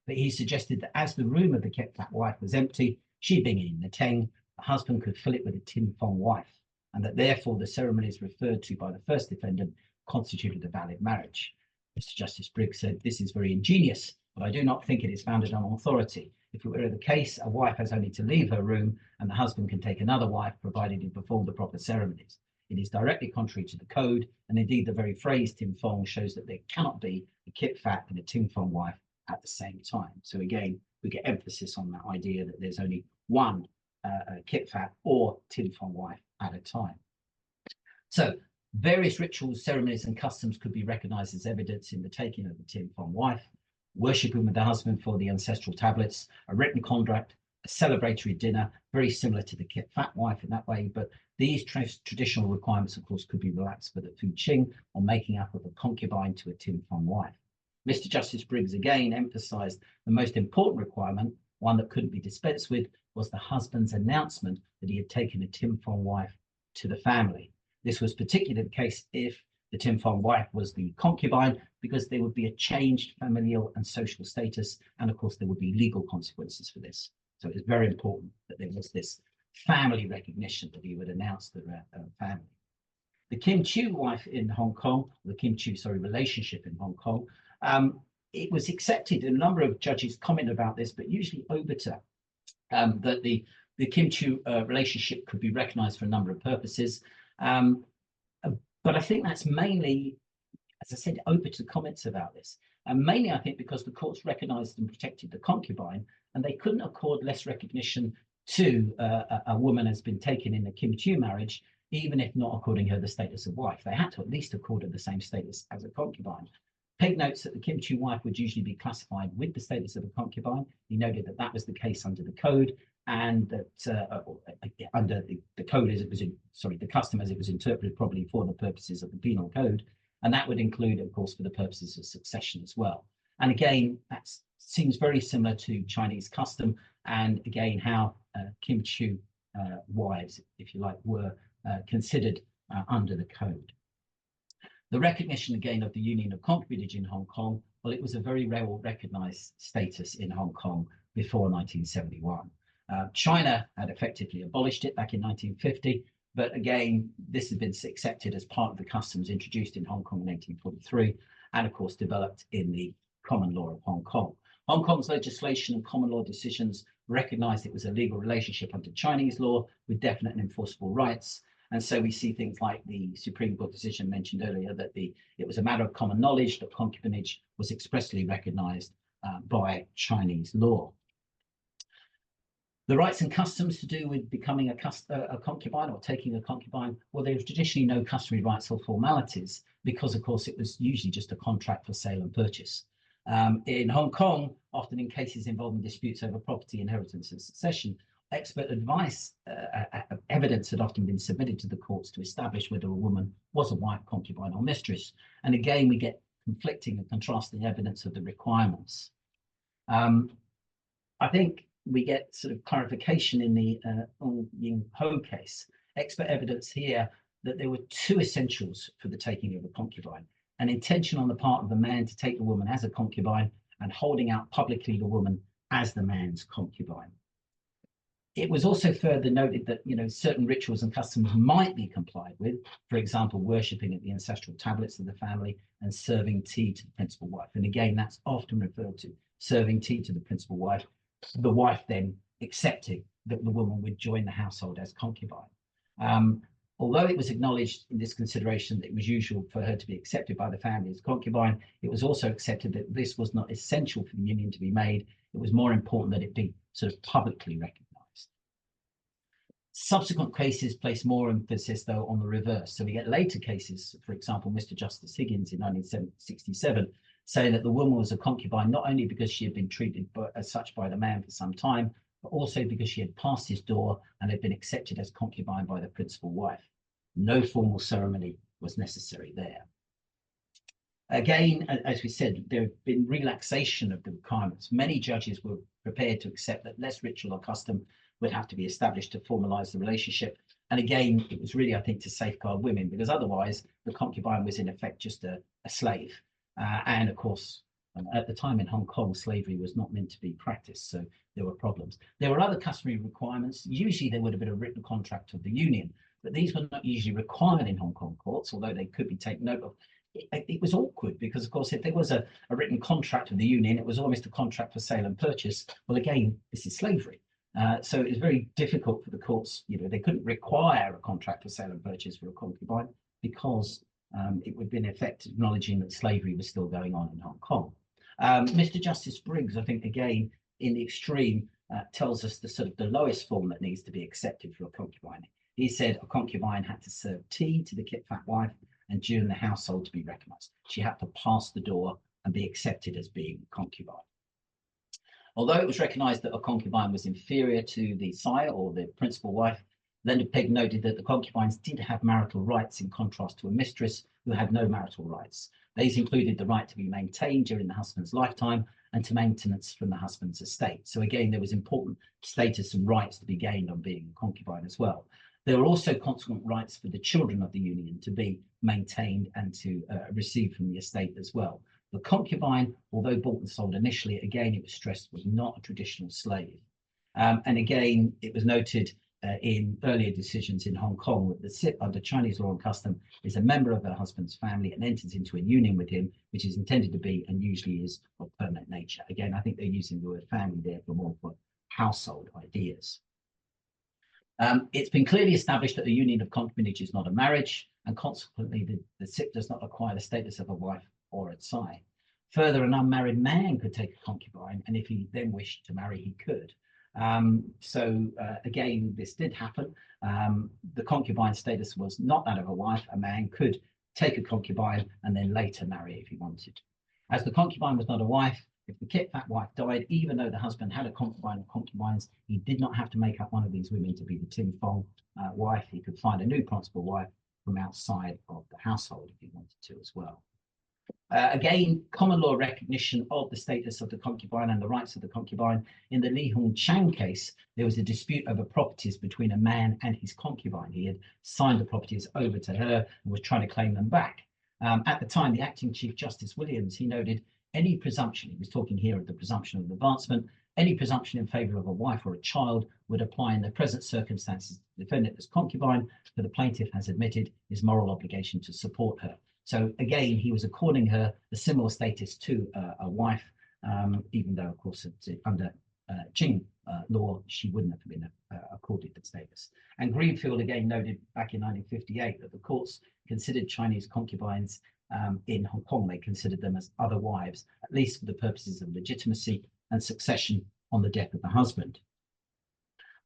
But he suggested that as the room of the Kit Fat wife was empty, she being in the Teng, the husband could fill it with a Tim Fong wife, and that therefore the ceremonies referred to by the first defendant constituted a valid marriage. Mr. Justice Briggs said, "This is very ingenious, but I do not think it is founded on authority. If it were the case, a wife has only to leave her room and the husband can take another wife, provided he performed the proper ceremonies. It is directly contrary to the code, and indeed the very phrase Tim Fong shows that there cannot be a Kit Fat and a Tim Fong wife at the same time." So again, we get emphasis on that idea that there's only one Kit Fat or Tim Fong wife at a time. So various rituals, ceremonies, and customs could be recognized as evidence in the taking of the Tim Fong wife: worshipping with the husband for the ancestral tablets, a written contract, a celebratory dinner, very similar to the Kit Fat wife in that way. But these traditional requirements, of course, could be relaxed for the Fu Qing or making up of a concubine to a Tim Fong wife. Mr. Justice Briggs again emphasized the most important requirement, one that couldn't be dispensed with, was the husband's announcement that he had taken a Tim Fong wife to the family. This was particularly the case if the Tim Fong wife was the concubine, because there would be a changed familial and social status, and of course there would be legal consequences for this. So it's very important that there was this family recognition that he would announce the family. The Kim Chiu wife in Hong Kong, the Kim Chiu, relationship in Hong Kong, it was accepted, and a number of judges commented about this, but usually Obiter, that the Kim Chiu relationship could be recognized for a number of purposes. But I think that's mainly, as I said, Obiter comments about this. And mainly, I think, because the courts recognized and protected the concubine, and they couldn't accord less recognition to a woman has been taken in a Kim Chiu marriage, even if not according her the status of wife. They had to at least accord her the same status as a concubine. Peg notes that the Kim Chiu wife would usually be classified with the status of a concubine. He noted that that was the case under the code, and that under the code as it was the custom as it was interpreted probably for the purposes of the penal code, and that would include, of course, for the purposes of succession as well. And again, that seems very similar to Chinese custom, and again how Kim Chiu wives, if you like, were considered under the code. The recognition again of the union of concubinage in Hong Kong, well, it was a very well recognized status in Hong Kong before 1971. China had effectively abolished it back in 1950, but again, this has been accepted as part of the customs introduced in Hong Kong in 1843, and of course developed in the common law of Hong Kong. Hong Kong's legislation and common law decisions recognized it was a legal relationship under Chinese law with definite and enforceable rights. And so we see things like the Supreme Court decision mentioned earlier, that it was a matter of common knowledge that concubinage was expressly recognized by Chinese law. The rights and customs to do with becoming a concubine or taking a concubine, well, there was traditionally no customary rights or formalities, because of course it was usually just a contract for sale and purchase. In Hong Kong, often in cases involving disputes over property, inheritance and succession, expert advice, evidence had often been submitted to the courts to establish whether a woman was a wife, concubine or mistress. And again, we get conflicting and contrasting evidence of the requirements. I think we get sort of clarification in the Ong Ying Ho case. Expert evidence here that there were two essentials for the taking of a concubine: an intention on the part of the man to take the woman as a concubine, and holding out publicly the woman as the man's concubine. It was also further noted that, certain rituals and customs might be complied with, for example, worshipping at the ancestral tablets of the family and serving tea to the principal wife. And again, that's often referred to, serving tea to the principal wife, the wife then accepting that the woman would join the household as concubine. Although it was acknowledged in this consideration that it was usual for her to be accepted by the family as a concubine, it was also accepted that this was not essential for the union to be made. It was more important that it be sort of publicly recognised. Subsequent cases place more emphasis, though, on the reverse. So we get later cases, for example, Mr. Justice Higgins in 1967, saying that the woman was a concubine not only because she had been treated as such by the man for some time, but also because she had passed his door and had been accepted as concubine by the principal wife. No formal ceremony was necessary there. Again, as we said, there have been relaxation of the requirements. Many judges were prepared to accept that less ritual or custom would have to be established to formalize the relationship. And again, it was really, I think, to safeguard women, because otherwise the concubine was in effect just a slave. And of course, at the time in Hong Kong, slavery was not meant to be practiced, so there were problems. There were other customary requirements. Usually there would have been a written contract of the union, but these were not usually required in Hong Kong courts, although they could be taken note of. It was awkward because, of course, if there was a written contract of the union, it was almost a contract for sale and purchase. Well, again, this is slavery. So it was very difficult for the courts. They couldn't require a contract for sale and purchase for a concubine because it would be in effect acknowledging that slavery was still going on in Hong Kong. Mr. Justice Briggs, I think, again, in the extreme, tells us the sort of the lowest form that needs to be accepted for a concubine. He said a concubine had to serve tea to the kit-fat wife and during the household to be recognised. She had to pass the door and be accepted as being a concubine. Although it was recognised that a concubine was inferior to the sire or the principal wife, Leonard Pegg noted that the concubines did have marital rights in contrast to a mistress who had no marital rights. These included the right to be maintained during the husband's lifetime and to maintenance from the husband's estate. So again, there was important status and rights to be gained on being a concubine as well. There were also consequent rights for the children of the union to be maintained and to receive from the estate as well. The concubine, although bought and sold initially, again, it was stressed, was not a traditional slave. And again, it was noted in earlier decisions in Hong Kong that the SIP under Chinese law and custom is a member of her husband's family and enters into a union with him, which is intended to be and usually is of permanent nature. Again, I think they're using the word family there for more for household ideas. It's been clearly established that the union of concubinage is not a marriage, and consequently the SIP does not acquire the status of a wife or a sire. Further, an unmarried man could take a concubine, and if he then wished to marry, he could. Again, this did happen. The concubine status was not that of a wife. A man could take a concubine and then later marry if he wanted. As the concubine was not a wife, if the kit-fat wife died, even though the husband had a concubine or concubines, he did not have to make up one of these women to be the Tim Fong wife. He could find a new principal wife from outside of the household if he wanted to as well. Again, common law recognition of the status of the concubine and the rights of the concubine. In the Li Hong Chang case, there was a dispute over properties between a man and his concubine. He had signed the properties over to her and was trying to claim them back. At the time, the acting Chief Justice Williams, he noted any presumption, he was talking here of the presumption of advancement, any presumption in favour of a wife or a child would apply in the present circumstances. The defendant as concubine, for the plaintiff has admitted his moral obligation to support her. So again, he was according her a similar status to a wife, even though, of course, under Qing law, she wouldn't have been accorded the status. And Greenfield again noted back in 1958 that the courts considered Chinese concubines in Hong Kong. They considered them as other wives, at least for the purposes of legitimacy and succession on the death of the husband.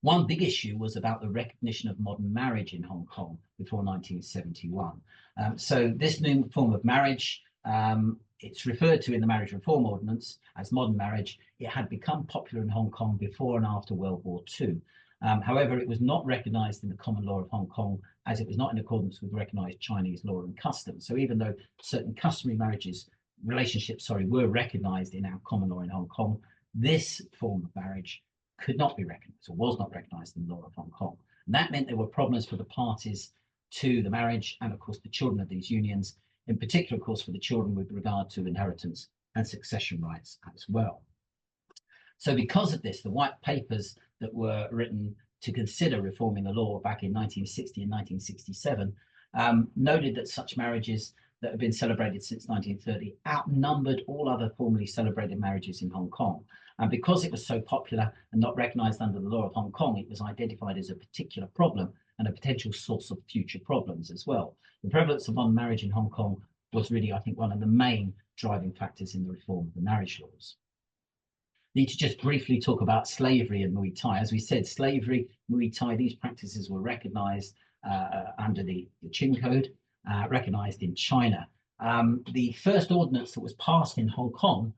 One big issue was about the recognition of modern marriage in Hong Kong before 1971. So this new form of marriage, it's referred to in the Marriage Reform Ordinance as modern marriage. It had become popular in Hong Kong before and after World War II. However, it was not recognised in the common law of Hong Kong as it was not in accordance with recognised Chinese law and custom. So even though certain customary relationships were recognised in our common law in Hong Kong, this form of marriage could not be recognised or was not recognised in the law of Hong Kong. And that meant there were problems for the parties to the marriage and, of course, the children of these unions, in particular, of course, for the children with regard to inheritance and succession rights as well. So because of this, the white papers that were written to consider reforming the law back in 1960 and 1967 noted that such marriages that have been celebrated since 1930 outnumbered all other formally celebrated marriages in Hong Kong. And because it was so popular and not recognised under the law of Hong Kong, it was identified as a particular problem and a potential source of future problems as well. The prevalence of modern marriage in Hong Kong was really, I think, one of the main driving factors in the reform of the marriage laws. Need to just briefly talk about slavery and Muay Thai. As we said, slavery, Muay Thai, these practices were recognized under the Qing Code, recognized in China. The first ordinance that was passed in Hong Kong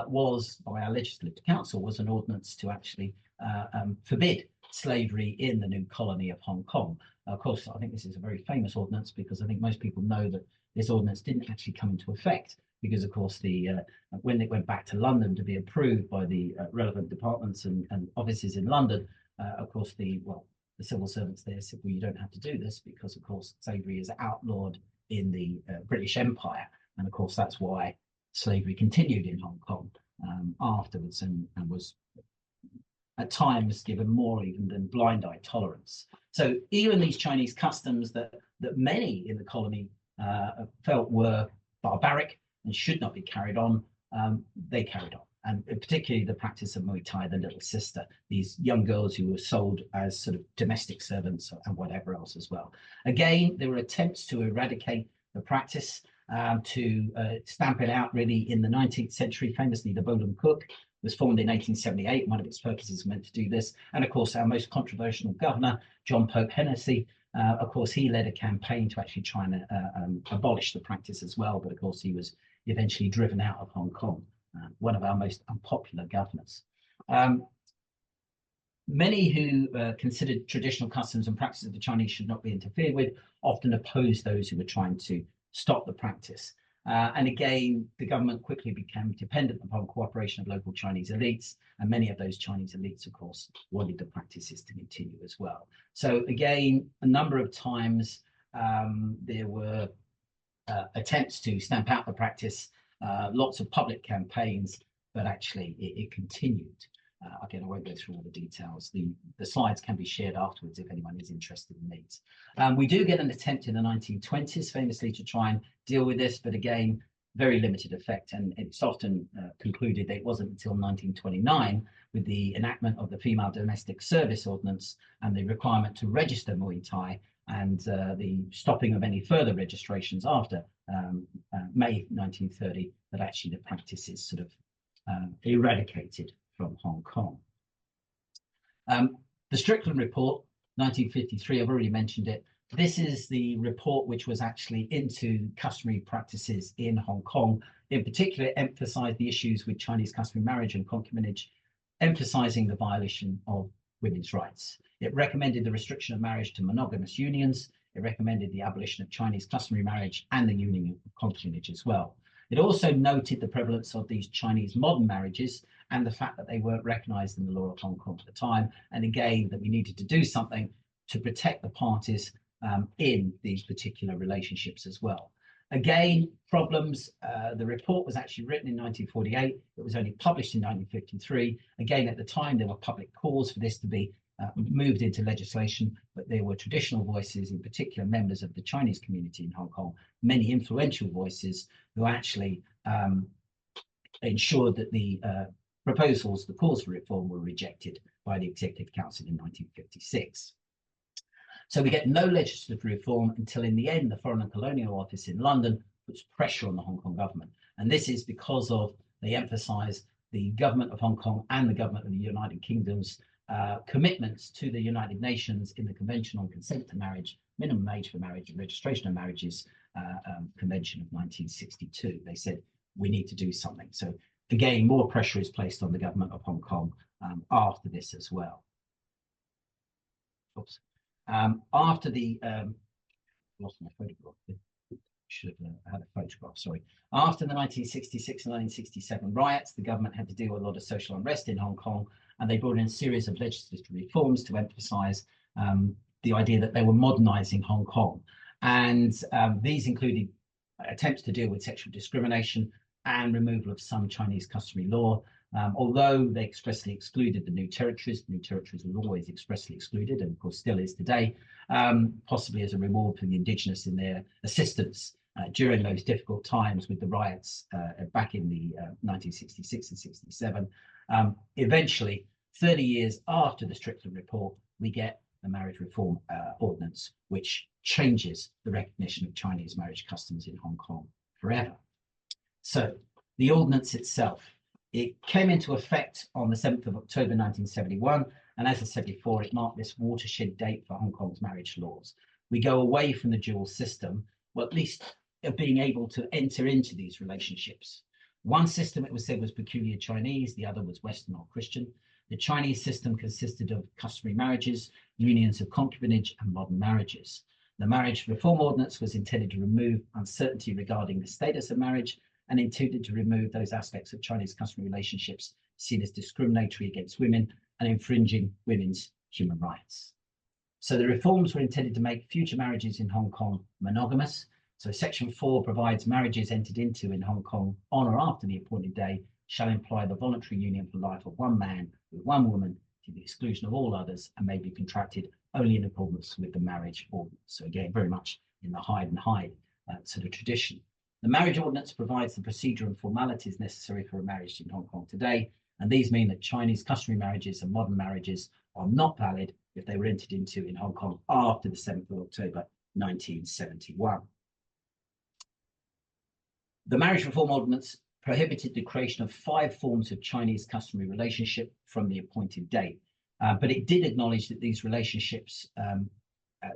was, by our Legislative Council, was an ordinance to actually forbid slavery in the new colony of Hong Kong. Of course, I think this is a very famous ordinance because I think most people know that this ordinance didn't actually come into effect because, of course, when it went back to London to be approved by the relevant departments and offices in London, of course, the civil servants there said, well, you don't have to do this because, of course, slavery is outlawed in the British Empire. And, of course, that's why slavery continued in Hong Kong afterwards and was at times given more even than blind eye tolerance. So even these Chinese customs that many in the colony felt were barbaric and should not be carried on, they carried on. And particularly the practice of Muay Thai, the little sister, these young girls who were sold as sort of domestic servants and whatever else as well. Again, there were attempts to eradicate the practice, to stamp it out really in the 19th century. Famously, the Bowland Cook was formed in 1878. One of its purposes was meant to do this. And of course, our most controversial governor, John Pope Hennessy, of course, he led a campaign to actually try and abolish the practice as well. But of course, he was eventually driven out of Hong Kong, one of our most unpopular governors. Many who considered traditional customs and practices of the Chinese should not be interfered with often opposed those who were trying to stop the practice. And again, the government quickly became dependent upon cooperation of local Chinese elites, and many of those Chinese elites, of course, wanted the practices to continue as well. So again, a number of times there were attempts to stamp out the practice, lots of public campaigns, but actually it continued. Again, I won't go through all the details. The slides can be shared afterwards if anyone is interested in these. We do get an attempt in the 1920s, famously, to try and deal with this, but again, very limited effect. And it's often concluded that it wasn't until 1929 with the enactment of the Female Domestic Service Ordinance and the requirement to register Muay Thai and the stopping of any further registrations after May 1930 that actually the practice is sort of eradicated from Hong Kong. The Strickland Report, 1953, I've already mentioned it. This is the report which was actually into customary practices in Hong Kong. In particular, emphasized the issues with Chinese customary marriage and concubinage, emphasizing the violation of women's rights. It recommended the restriction of marriage to monogamous unions. It recommended the abolition of Chinese customary marriage and the union of concubinage as well. It also noted the prevalence of these Chinese modern marriages and the fact that they weren't recognized in the law of Hong Kong at the time. And again, that we needed to do something to protect the parties in these particular relationships as well. Again, problems. The report was actually written in 1948. It was only published in 1953. Again, at the time, there were public calls for this to be moved into legislation, but there were traditional voices, in particular members of the Chinese community in Hong Kong, many influential voices who actually ensured that the proposals, the calls for reform, were rejected by the Executive Council in 1956. So we get no legislative reform until in the end, the Foreign and Colonial Office in London puts pressure on the Hong Kong government. And this is because they emphasize the government of Hong Kong and the government of the United Kingdom's commitments to the United Nations in the Convention on Consent to Marriage, Minimum Age for Marriage and Registration of Marriages Convention of 1962. They said, we need to do something. So again, more pressure is placed on the government of Hong Kong after this as well. Oops. After the, lost my photograph. Should have had a photograph, sorry. After the 1966 and 1967 riots, the government had to deal with a lot of social unrest in Hong Kong, and they brought in a series of legislative reforms to emphasize the idea that they were modernizing Hong Kong. And these included attempts to deal with sexual discrimination and removal of some Chinese customary law. Although they expressly excluded the new territories were always expressly excluded, and of course still is today, possibly as a reward for the indigenous in their assistance during those difficult times with the riots back in the 1966 and 67. Eventually, 30 years after the Strickland Report, we get the Marriage Reform Ordinance, which changes the recognition of Chinese marriage customs in Hong Kong forever. So the ordinance itself, it came into effect on the 7th of October 1971, and as I said before, it marked this watershed date for Hong Kong's marriage laws. We go away from the dual system, well, at least of being able to enter into these relationships. One system, it was said, was peculiar Chinese, the other was Western or Christian. The Chinese system consisted of customary marriages, unions of concubinage, and modern marriages. The Marriage Reform Ordinance was intended to remove uncertainty regarding the status of marriage and intended to remove those aspects of Chinese customary relationships seen as discriminatory against women and infringing women's human rights. So the reforms were intended to make future marriages in Hong Kong monogamous. So Section 4 provides marriages entered into in Hong Kong on or after the appointed day shall imply the voluntary union for life of one man with one woman to the exclusion of all others and may be contracted only in accordance with the marriage ordinance. So again, very much in the hide and hide sort of tradition. The marriage ordinance provides the procedure and formalities necessary for a marriage in Hong Kong today, and these mean that Chinese customary marriages and modern marriages are not valid if they were entered into in Hong Kong after the 7th of October 1971. The Marriage Reform Ordinance prohibited the creation of 5 forms of Chinese customary relationship from the appointed date, but it did acknowledge that these relationships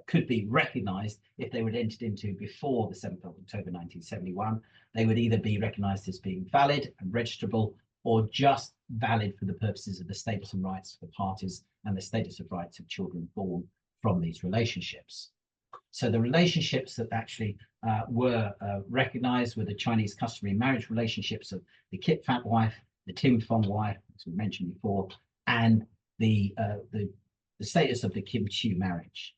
could be recognised if they were entered into before the 7th of October 1971. They would either be recognised as being valid and registrable or just valid for the purposes of the status and rights of the parties and the status of rights of children born from these relationships. So the relationships that actually were recognised were the Chinese customary marriage relationships of the Kit Fat wife, the Tim Fong wife, as we mentioned before, and the status of the Kim Chiu marriage.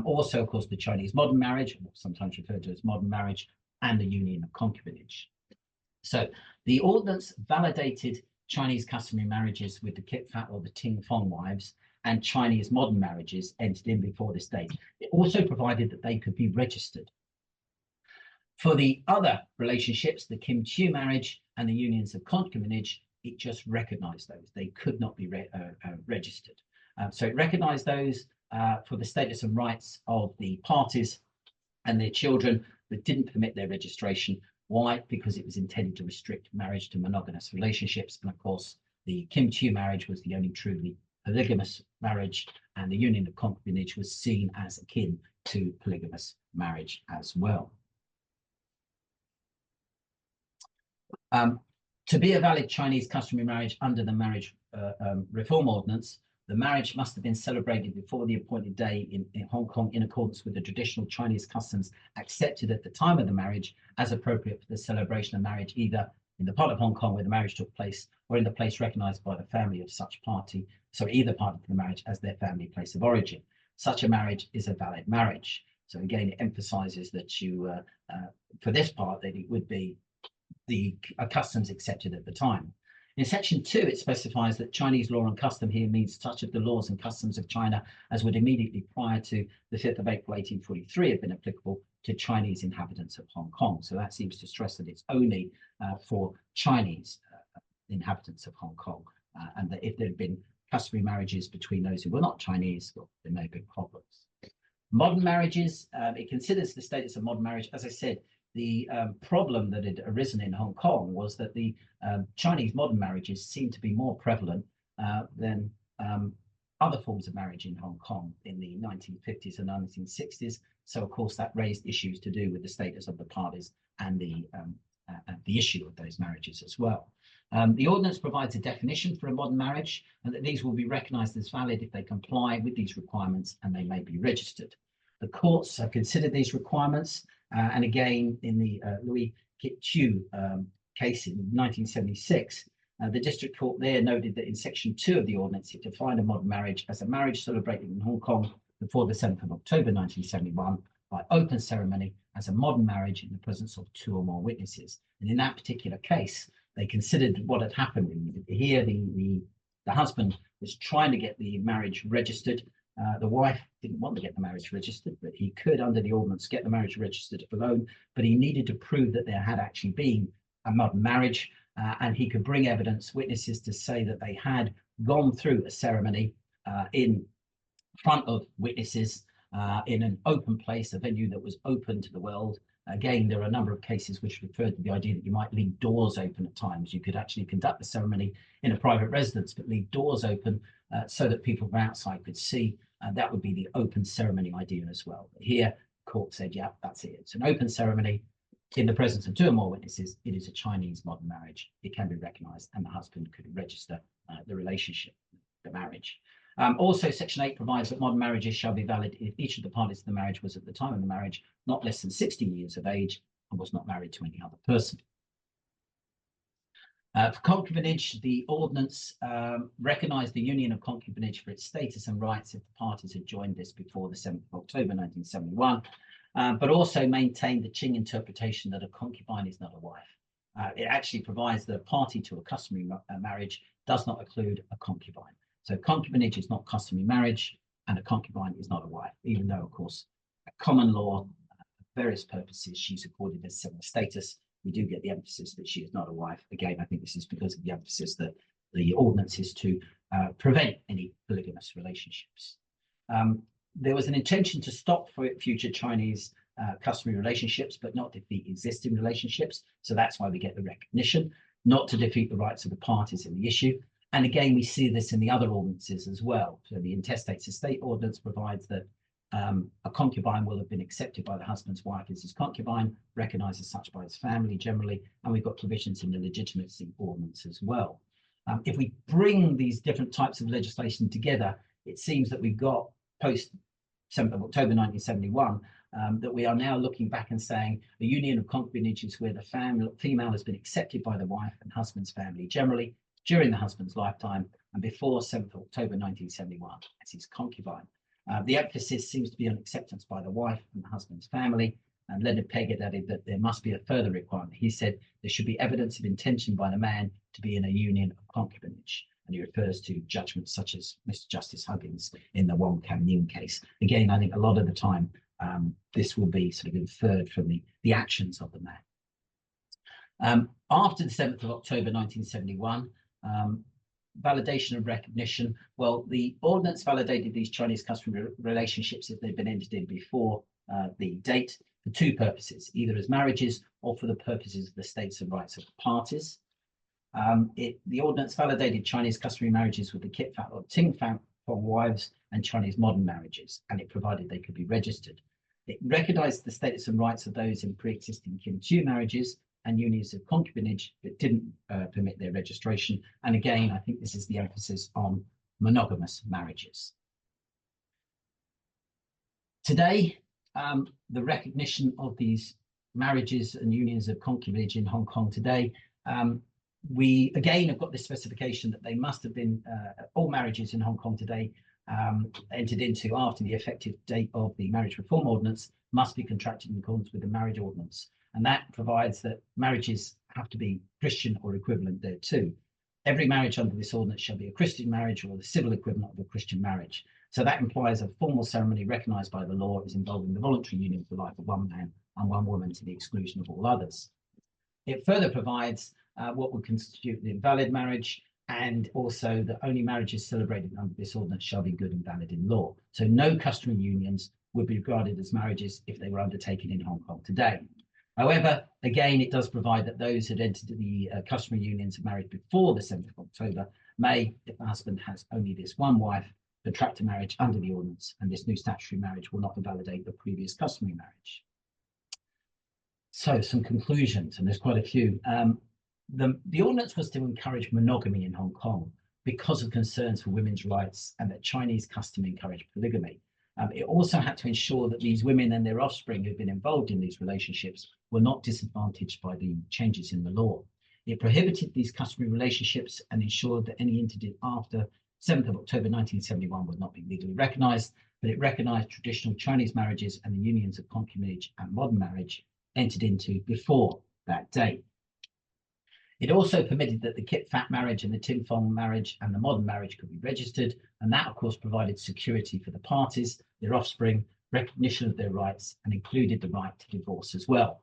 Also, of course, the Chinese modern marriage, sometimes referred to as modern marriage, and the union of concubinage. So the ordinance validated Chinese customary marriages with the Kit Fat or the Ting Fong wives and Chinese modern marriages entered in before this date. It also provided that they could be registered. For the other relationships, the Kim Chiu marriage and the unions of concubinage, it just recognized those. They could not be registered. So it recognized those for the status and rights of the parties and their children, but didn't permit their registration. Why? Because it was intended to restrict marriage to monogamous relationships. And of course, the Kim Chiu marriage was the only truly polygamous marriage, and the union of concubinage was seen as akin to polygamous marriage as well. To be a valid Chinese customary marriage under the Marriage Reform Ordinance, the marriage must have been celebrated before the appointed day in Hong Kong in accordance with the traditional Chinese customs accepted at the time of the marriage as appropriate for the celebration of marriage, either in the part of Hong Kong where the marriage took place or in the place recognized by the family of such party, so either part of the marriage as their family place of origin. Such a marriage is a valid marriage. So again, it emphasizes that you, for this part, that it would be the customs accepted at the time. In Section 2, it specifies that Chinese law and custom here means such of the laws and customs of China as would immediately prior to the 5th of April 1843 have been applicable to Chinese inhabitants of Hong Kong. So that seems to stress that it's only for Chinese inhabitants of Hong Kong, and that if there had been customary marriages between those who were not Chinese, well, there may have been problems. Modern marriages, it considers the status of modern marriage, as I said, the problem that had arisen in Hong Kong was that the Chinese modern marriages seemed to be more prevalent than other forms of marriage in Hong Kong in the 1950s and 1960s. So, of course, that raised issues to do with the status of the parties and the issue of those marriages as well. The ordinance provides a definition for a modern marriage, and that these will be recognised as valid if they comply with these requirements and they may be registered. The courts have considered these requirements, and again, in the Louis Kit Chiu case in 1976, the district court there noted that in Section 2 of the ordinance, it defined a modern marriage as a marriage celebrated in Hong Kong before the 7th of October 1971 by open ceremony as a modern marriage in the presence of 2 or more witnesses. And in that particular case, they considered what had happened. Here, the husband was trying to get the marriage registered. The wife didn't want to get the marriage registered, but he could, under the ordinance, get the marriage registered alone. But he needed to prove that there had actually been a modern marriage, and he could bring evidence, witnesses to say that they had gone through a ceremony in front of witnesses in an open place, a venue that was open to the world. Again, there are a number of cases which referred to the idea that you might leave doors open at times. You could actually conduct the ceremony in a private residence, but leave doors open so that people from outside could see. That would be the open ceremony idea as well. But here, the court said, yeah, that's it. It's an open ceremony in the presence of two or more witnesses. It is a Chinese modern marriage. It can be recognized, and the husband could register the relationship, the marriage. Also, Section 8 provides that modern marriages shall be valid if each of the parties to the marriage was at the time of the marriage not less than 16 years of age and was not married to any other person. For concubinage, the ordinance recognised the union of concubinage for its status and rights if the parties had joined this before the 7th of October 1971, but also maintained the Qing interpretation that a concubine is not a wife. It actually provides that a party to a customary marriage does not include a concubine. So concubinage is not customary marriage, and a concubine is not a wife, even though, of course, a common law, various purposes, she's accorded as similar status. We do get the emphasis that she is not a wife. Again, I think this is because of the emphasis that the ordinance is to prevent any polygamous relationships. There was an intention to stop for future Chinese customary relationships, but not defeat existing relationships. So that's why we get the recognition, not to defeat the rights of the parties in the issue. And again, we see this in the other ordinances as well. So the intestate estate ordinance provides that a concubine will have been accepted by the husband's wife as his concubine, recognised as such by his family generally, and we've got provisions in the legitimacy ordinance as well. If we bring these different types of legislation together, it seems that we've got post 7th of October 1971, that we are now looking back and saying the union of concubinage is where the female has been accepted by the wife and husband's family generally during the husband's lifetime and before 7th of October 1971 as his concubine. The emphasis seems to be on acceptance by the wife and the husband's family, and Leonard Peggott added that there must be a further requirement. He said there should be evidence of intention by the man to be in a union of concubinage, and he refers to judgments such as Mr. Justice Huggins in the Wong Kam Ning case. Again, I think a lot of the time this will be sort of inferred from the actions of the man. After the 7th of October 1971, validation and recognition. Well, the ordinance validated these Chinese customary relationships if they'd been entered in before the date for two purposes, either as marriages or for the purposes of the states and rights of the parties. The ordinance validated Chinese customary marriages with the Kit Fat or Ting Fat wives and Chinese modern marriages, and it provided they could be registered. It recognized the status and rights of those in pre-existing Kim Chiu marriages and unions of concubinage that didn't permit their registration. And again, I think this is the emphasis on monogamous marriages. Today, the recognition of these marriages and unions of concubinage in Hong Kong today, we again have got this specification that they must have been, all marriages in Hong Kong today entered into after the effective date of the Marriage Reform Ordinance must be contracted in accordance with the Marriage Ordinance. And that provides that marriages have to be Christian or equivalent thereto. Every marriage under this ordinance shall be a Christian marriage or the civil equivalent of a Christian marriage. So that implies a formal ceremony recognised by the law as involving the voluntary union for the life of one man and one woman to the exclusion of all others. It further provides what would constitute the invalid marriage, and also that only marriages celebrated under this ordinance shall be good and valid in law. So no customary unions would be regarded as marriages if they were undertaken in Hong Kong today. However, again, it does provide that those who had entered the customary unions of marriage before the 7th of October may, if the husband has only this one wife, contract a marriage under the ordinance, and this new statutory marriage will not invalidate the previous customary marriage. So some conclusions, and there's quite a few. The ordinance was to encourage monogamy in Hong Kong because of concerns for women's rights and that Chinese custom encouraged polygamy. It also had to ensure that these women and their offspring who've been involved in these relationships were not disadvantaged by the changes in the law. It prohibited these customary relationships and ensured that any entered after 7th of October 1971 would not be legally recognised, but it recognised traditional Chinese marriages and the unions of concubinage and modern marriage entered into before that date. It also permitted that the Kit Fat marriage and the Tim Fong marriage and the modern marriage could be registered, and that, of course, provided security for the parties, their offspring, recognition of their rights, and included the right to divorce as well.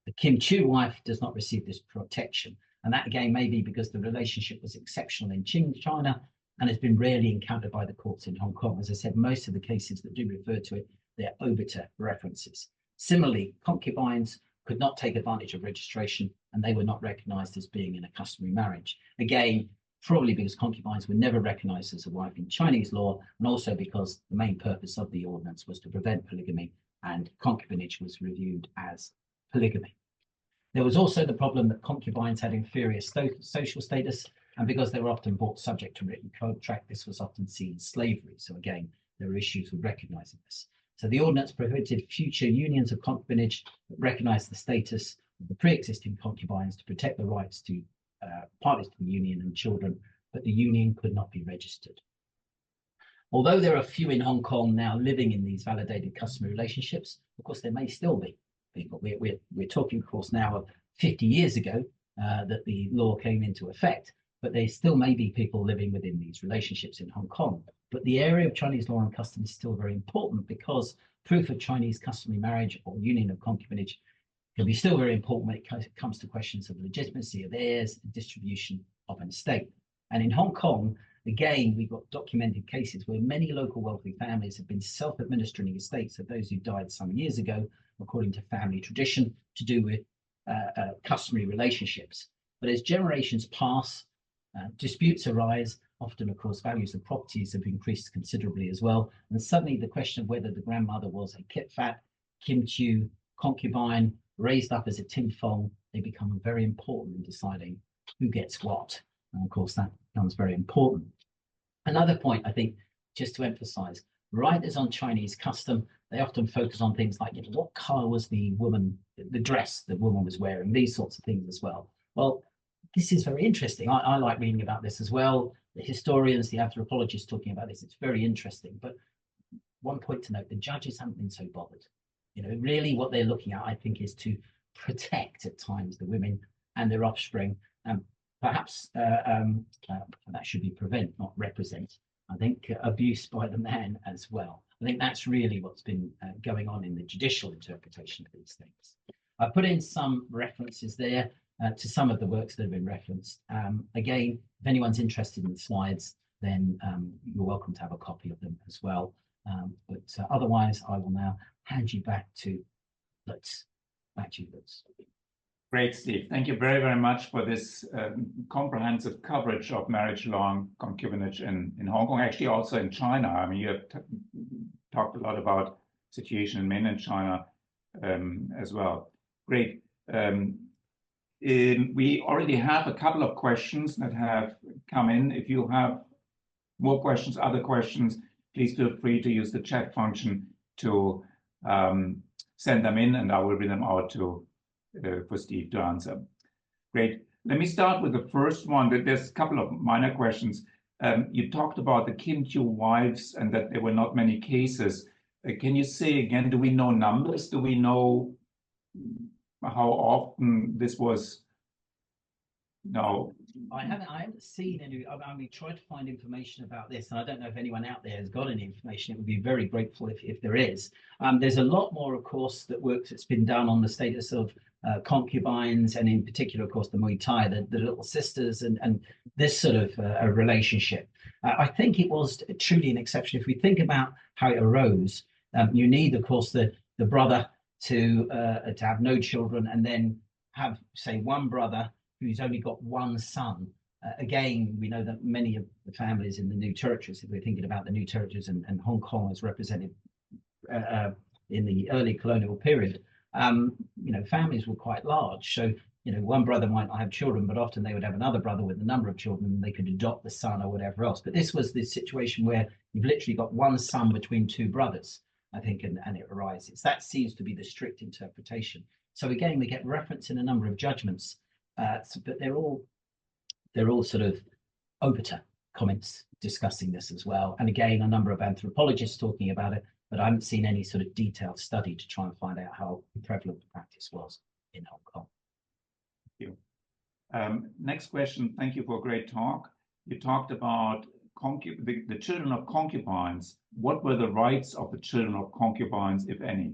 The Kim Chiu wife does not receive this protection, and that again may be because the relationship was exceptional in Qing China, and has been rarely encountered by the courts in Hong Kong. As I said, most of the cases that do refer to it, they're obiter references. Similarly, concubines could not take advantage of registration, and they were not recognized as being in a customary marriage. Again, probably because concubines were never recognized as a wife in Chinese law, and also because the main purpose of the ordinance was to prevent polygamy, and concubinage was reviewed as polygamy. There was also the problem that concubines had inferior social status, and because they were often bought subject to written contract, this was often seen as slavery. So again, there were issues with recognizing this. So the ordinance prohibited future unions of concubinage that recognized the status of the pre-existing concubines to protect the rights to parties to the union and children, but the union could not be registered. Although there are few in Hong Kong now living in these validated customary relationships, of course, there may still be people. We're talking, of course, now of 50 years ago that the law came into effect, but there still may be people living within these relationships in Hong Kong. But the area of Chinese law and custom is still very important, because proof of Chinese customary marriage or union of concubinage can be still very important when it comes to questions of legitimacy of heirs and distribution of an estate. And in Hong Kong, again, we've got documented cases where many local wealthy families have been self-administering estates of those who died some years ago, according to family tradition, to do with customary relationships. But as generations pass, disputes arise. Often, of course, values of properties have increased considerably as well. And suddenly the question of whether the grandmother was a Kit Fat, Kim Chiu, concubine, raised up as a Tim Fong, they become very important in deciding who gets what. And of course, that becomes very important. Another point, I think, just to emphasize, writers on Chinese custom, they often focus on things like, what color was the dress the woman was wearing, these sorts of things as well. Well, this is very interesting. I like reading about this as well. The historians, the anthropologists talking about this, it's very interesting. But one point to note, the judges haven't been so bothered. Really what they're looking at, I think, is to protect at times the women and their offspring, and perhaps that should be prevent, not represent. I think abuse by the man as well. I think that's really what's been going on in the judicial interpretation of these things. I put in some references there to some of the works that have been referenced. Again, if anyone's interested in the slides, then you're welcome to have a copy of them as well. But otherwise, I will now hand you back to Lutz. Back to you, Lutz. Great, Steve. Thank you very, very much for this comprehensive coverage of marriage law and concubinage in Hong Kong, actually also in China. I mean, you have talked a lot about situation in mainland China as well. Great. We already have a couple of questions that have come in. If you have more questions, other questions, please feel free to use the chat function to send them in, and I will read them out for Steve to answer. Great. Let me start with the first one. There's a couple of minor questions. You talked about the Kim Chiu wives and that there were not many cases. Can you say again, do we know numbers? Do we know how often this was? No. I haven't seen any. We tried to find information about this, and I don't know if anyone out there has got any information. It would be very grateful if there is. There's a lot more, of course, that's been done on the status of concubines, and in particular, of course, the Muay Thai, the little sisters, and this sort of a relationship. I think it was truly an exception. If we think about how it arose, you need, of course, the brother to have no children, and then have, say, one brother who's only got one son. Again, we know that many of the families in the new territories, if we're thinking about the new territories and Hong Kong as represented in the early colonial period, families were quite large. So, one brother might not have children, but often they would have another brother with a number of children, and they could adopt the son or whatever else. But this was the situation where you've literally got one son between two brothers, I think, and it arises. That seems to be the strict interpretation. So again, we get reference in a number of judgments, but they're all sort of obiter comments discussing this as well. And again, a number of anthropologists talking about it, but I haven't seen any sort of detailed study to try and find out how prevalent the practice was in Hong Kong. Thank you. Next question. Thank you for a great talk. You talked about the children of concubines. What were the rights of the children of concubines, if any?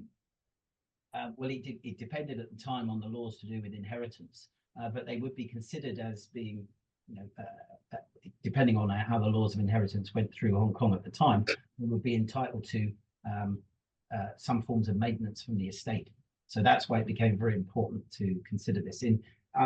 Well, it depended at the time on the laws to do with inheritance, but they would be considered as being depending on how the laws of inheritance went through Hong Kong at the time, they would be entitled to some forms of maintenance from the estate. So that's why it became very important to consider this. In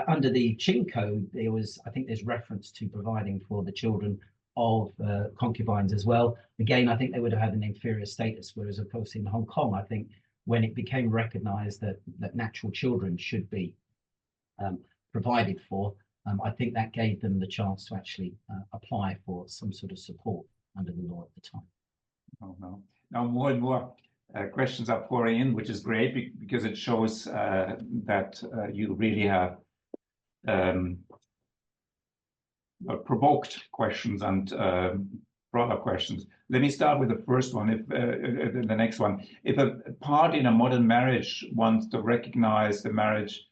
under the Qing Code, there was, I think there's reference to providing for the children of concubines as well. Again, I think they would have had an inferior status, whereas of course in Hong Kong, I think when it became recognized that natural children should be provided for, I think that gave them the chance to actually apply for some sort of support under the law at the time. Oh, no. Now more and more questions are pouring in, which is great because it shows that you really have provoked questions and broader questions. Let me start with the first one. If the next one, if a party in a modern marriage wants to recognize the marriage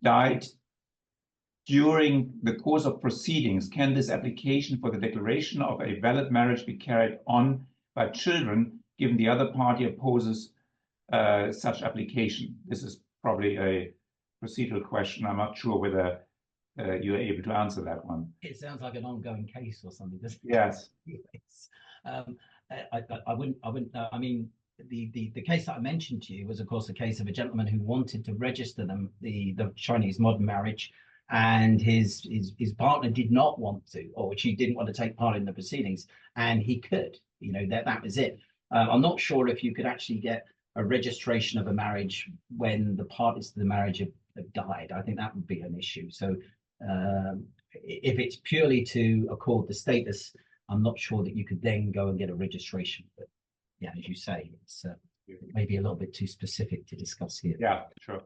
died during the course of proceedings, can this application for the declaration of a valid marriage be carried on by children, given the other party opposes such application? This is probably a procedural question. I'm not sure whether you're able to answer that one. It sounds like an ongoing case or something, doesn't it? Yes. I wouldn't. I mean, the case that I mentioned to you was, of course, a case of a gentleman who wanted to register the Chinese modern marriage, and his partner did not want to, or she didn't want to take part in the proceedings, and he could. You know, that was it. I'm not sure if you could actually get a registration of a marriage when the parties to the marriage have died. I think that would be an issue. So if it's purely to accord the status, I'm not sure that you could then go and get a registration. But yeah, as you say, it's maybe a little bit too specific to discuss here. Yeah, sure.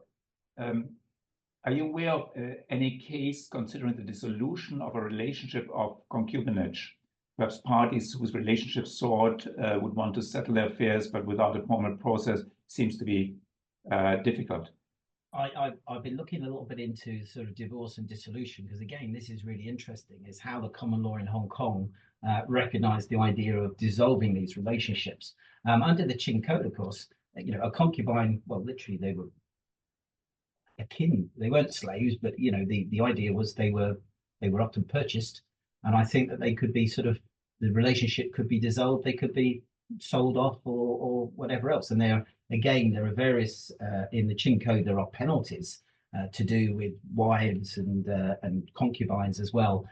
Are you aware of any case considering the dissolution of a relationship of concubinage? Perhaps parties whose relationships sought would want to settle their affairs, but without a formal process seems to be difficult. I've been looking a little bit into sort of divorce and dissolution, because again, this is really interesting, is how the common law in Hong Kong recognized the idea of dissolving these relationships. Under the Qing Code, of course, you know, a concubine, well, literally they were akin, they weren't slaves, but you know, the idea was they were often purchased, and I think that they could be sort of, the relationship could be dissolved, they could be sold off or whatever else. And there are various in the Qing Code, there are penalties to do with wives and concubines as well,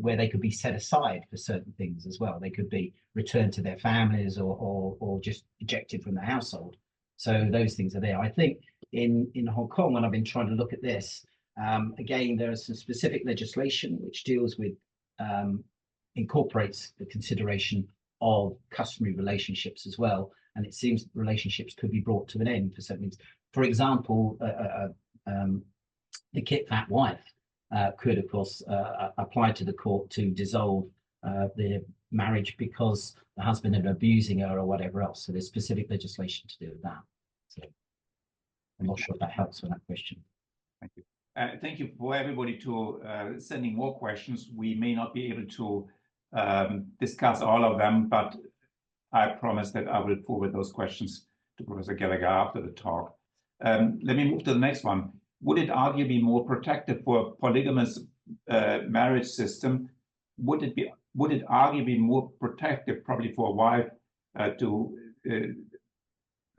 where they could be set aside for certain things as well. They could be returned to their families or just ejected from the household. So those things are there. I think in Hong Kong, when I've been trying to look at this, again, there is some specific legislation which deals with, incorporates the consideration of customary relationships as well. And it seems that relationships could be brought to an end for certain things. For example, the kidnapped wife could, of course, apply to the court to dissolve their marriage because the husband had been abusing her or whatever else. So there's specific legislation to do with that. So I'm not sure if that helps with that question. Thank you. Thank you for everybody to sending more questions. We may not be able to discuss all of them, but I promise that I will forward those questions to Professor Gallagher after the talk. Let me move to the next one. Would it arguably be more protective for a polygamous marriage system? Would it arguably be more protective probably for a wife to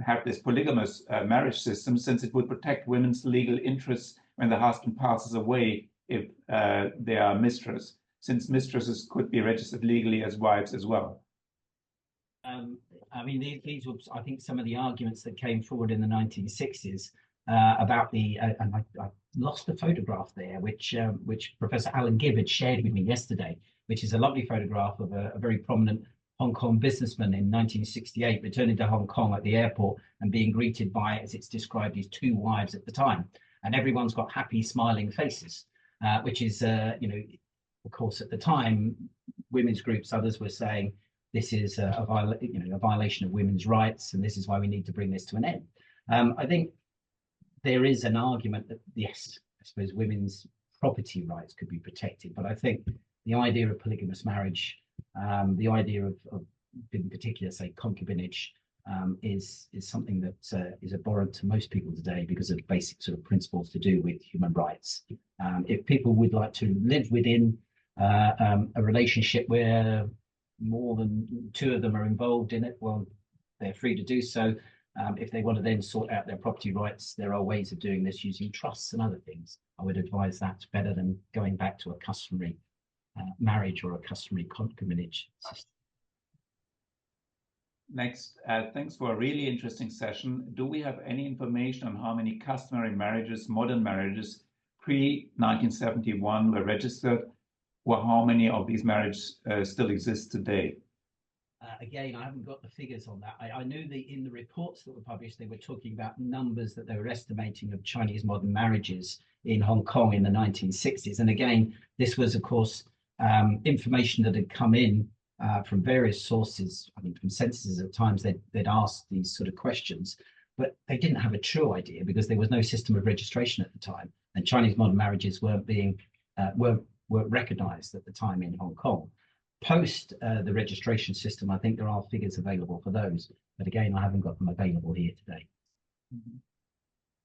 have this polygamous marriage system, since it would protect women's legal interests when the husband passes away if they are mistress, since mistresses could be registered legally as wives as well? I mean, these were, I think, some of the arguments that came forward in the 1960s about the, and I lost the photograph there, which Professor Alan Gibb had shared with me yesterday, which is a lovely photograph of a very prominent Hong Kong businessman in 1968 returning to Hong Kong at the airport and being greeted by, as it's described, his two wives at the time. And everyone's got happy, smiling faces, which is, you know, of course, at the time, women's groups, others were saying, this is a violation of women's rights, and this is why we need to bring this to an end. I think there is an argument that, yes, I suppose women's property rights could be protected, but I think the idea of polygamous marriage, the idea of in particular, say, concubinage, is something that is abhorrent to most people today because of basic sort of principles to do with human rights. If people would like to live within a relationship where more than two of them are involved in it, well, they're free to do so. If they want to then sort out their property rights, there are ways of doing this using trusts and other things. I would advise that's better than going back to a customary marriage or a customary concubinage system. Next, thanks for a really interesting session. Do we have any information on how many customary marriages, modern marriages, pre-1971 were registered, or how many of these marriages still exist today? Again, I haven't got the figures on that. I knew that in the reports that were published, they were talking about numbers that they were estimating of Chinese modern marriages in Hong Kong in the 1960s. And again, this was, of course, information that had come in from various sources. I mean, from censuses at times, they'd asked these sort of questions, but they didn't have a true idea because there was no system of registration at the time. And Chinese modern marriages weren't recognized at the time in Hong Kong. Post the registration system, I think there are figures available for those, but again, I haven't got them available here today.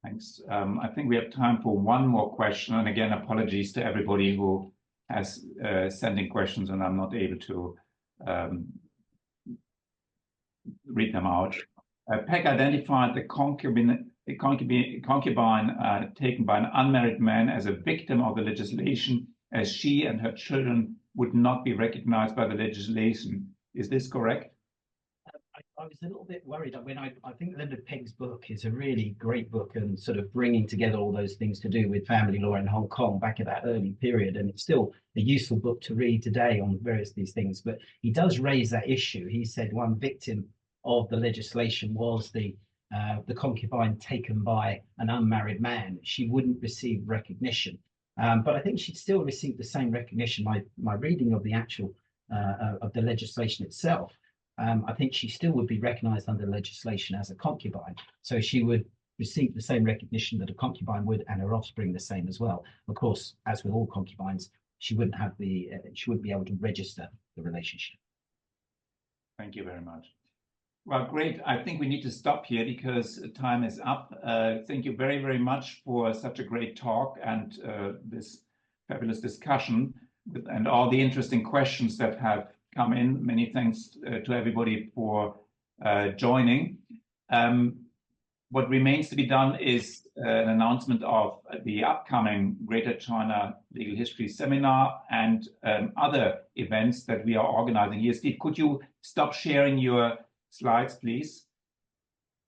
Thanks. I think we have time for one more question, and again, apologies to everybody who has sent in questions and I'm not able to read them out. Peck identified the concubine taken by an unmarried man as a victim of the legislation, as she and her children would not be recognized by the legislation. Is this correct? I was a little bit worried. I think Leonard Peck's book is a really great book and sort of bringing together all those things to do with family law in Hong Kong back at that early period. And it's still a useful book to read today on various of these things. But he does raise that issue. He said one victim of the legislation was the concubine taken by an unmarried man. She wouldn't receive recognition. But I think she'd still receive the same recognition. My reading of the actual of the legislation itself, I think she still would be recognized under legislation as a concubine. So she would receive the same recognition that a concubine would, and her offspring the same as well. Of course, as with all concubines, she wouldn't have she wouldn't be able to register the relationship. Thank you very much. Well, great. I think we need to stop here because time is up. Thank you very, very much for such a great talk and this fabulous discussion and all the interesting questions that have come in. Many thanks to everybody for joining. What remains to be done is an announcement of the upcoming Greater China Legal History Seminar and other events that we are organizing here. Steve, could you stop sharing your slides, please?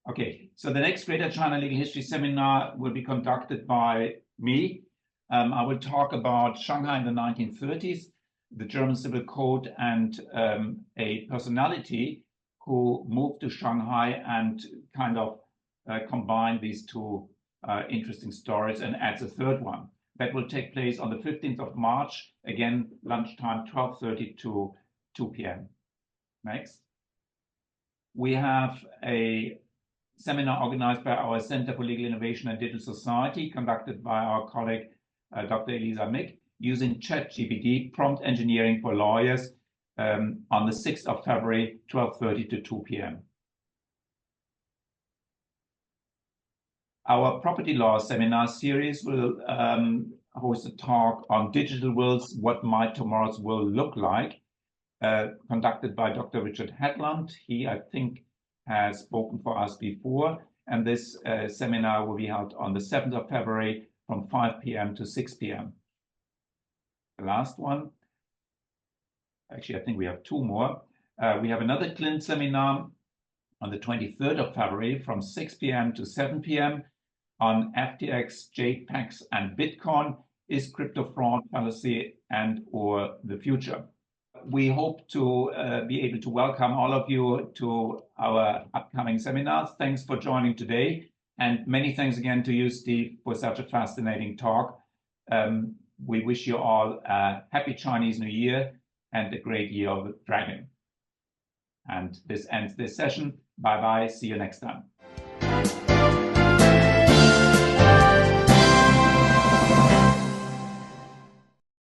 Okay, so the next Greater China Legal History Seminar will be conducted by me. I will talk about Shanghai in the 1930s, the German Civil Code, and a personality who moved to Shanghai and kind of combined these two interesting stories and adds a third one. That will take place on the 15th of March, again, lunchtime, 12:30 to 2 p.m. Next. We have a seminar organized by our Center for Legal Innovation and Digital Society, conducted by our colleague, Dr. Elisa Mick, using ChatGPT, prompt engineering for lawyers, on the 6th of February, 12:30 to 2 p.m. Our property law seminar series will host a talk on digital wills, what might tomorrow's will look like, conducted by Dr. Richard Hedlund. He, I think, has spoken for us before, and this seminar will be held on the 7th of February from 5 p.m. to 6 p.m. The last one, actually, I think we have two more. We have another Clint seminar on the 23rd of February from 6 p.m. to 7 p.m. on FTX, JPEGs, and Bitcoin. Is crypto fraud, fallacy, and or the future? We hope to be able to welcome all of you to our upcoming seminars. Thanks for joining today. And many thanks again to you, Steve, for such a fascinating talk. We wish you all a happy Chinese New Year and a great year of the dragon. And this ends this session. Bye-bye. See you next time.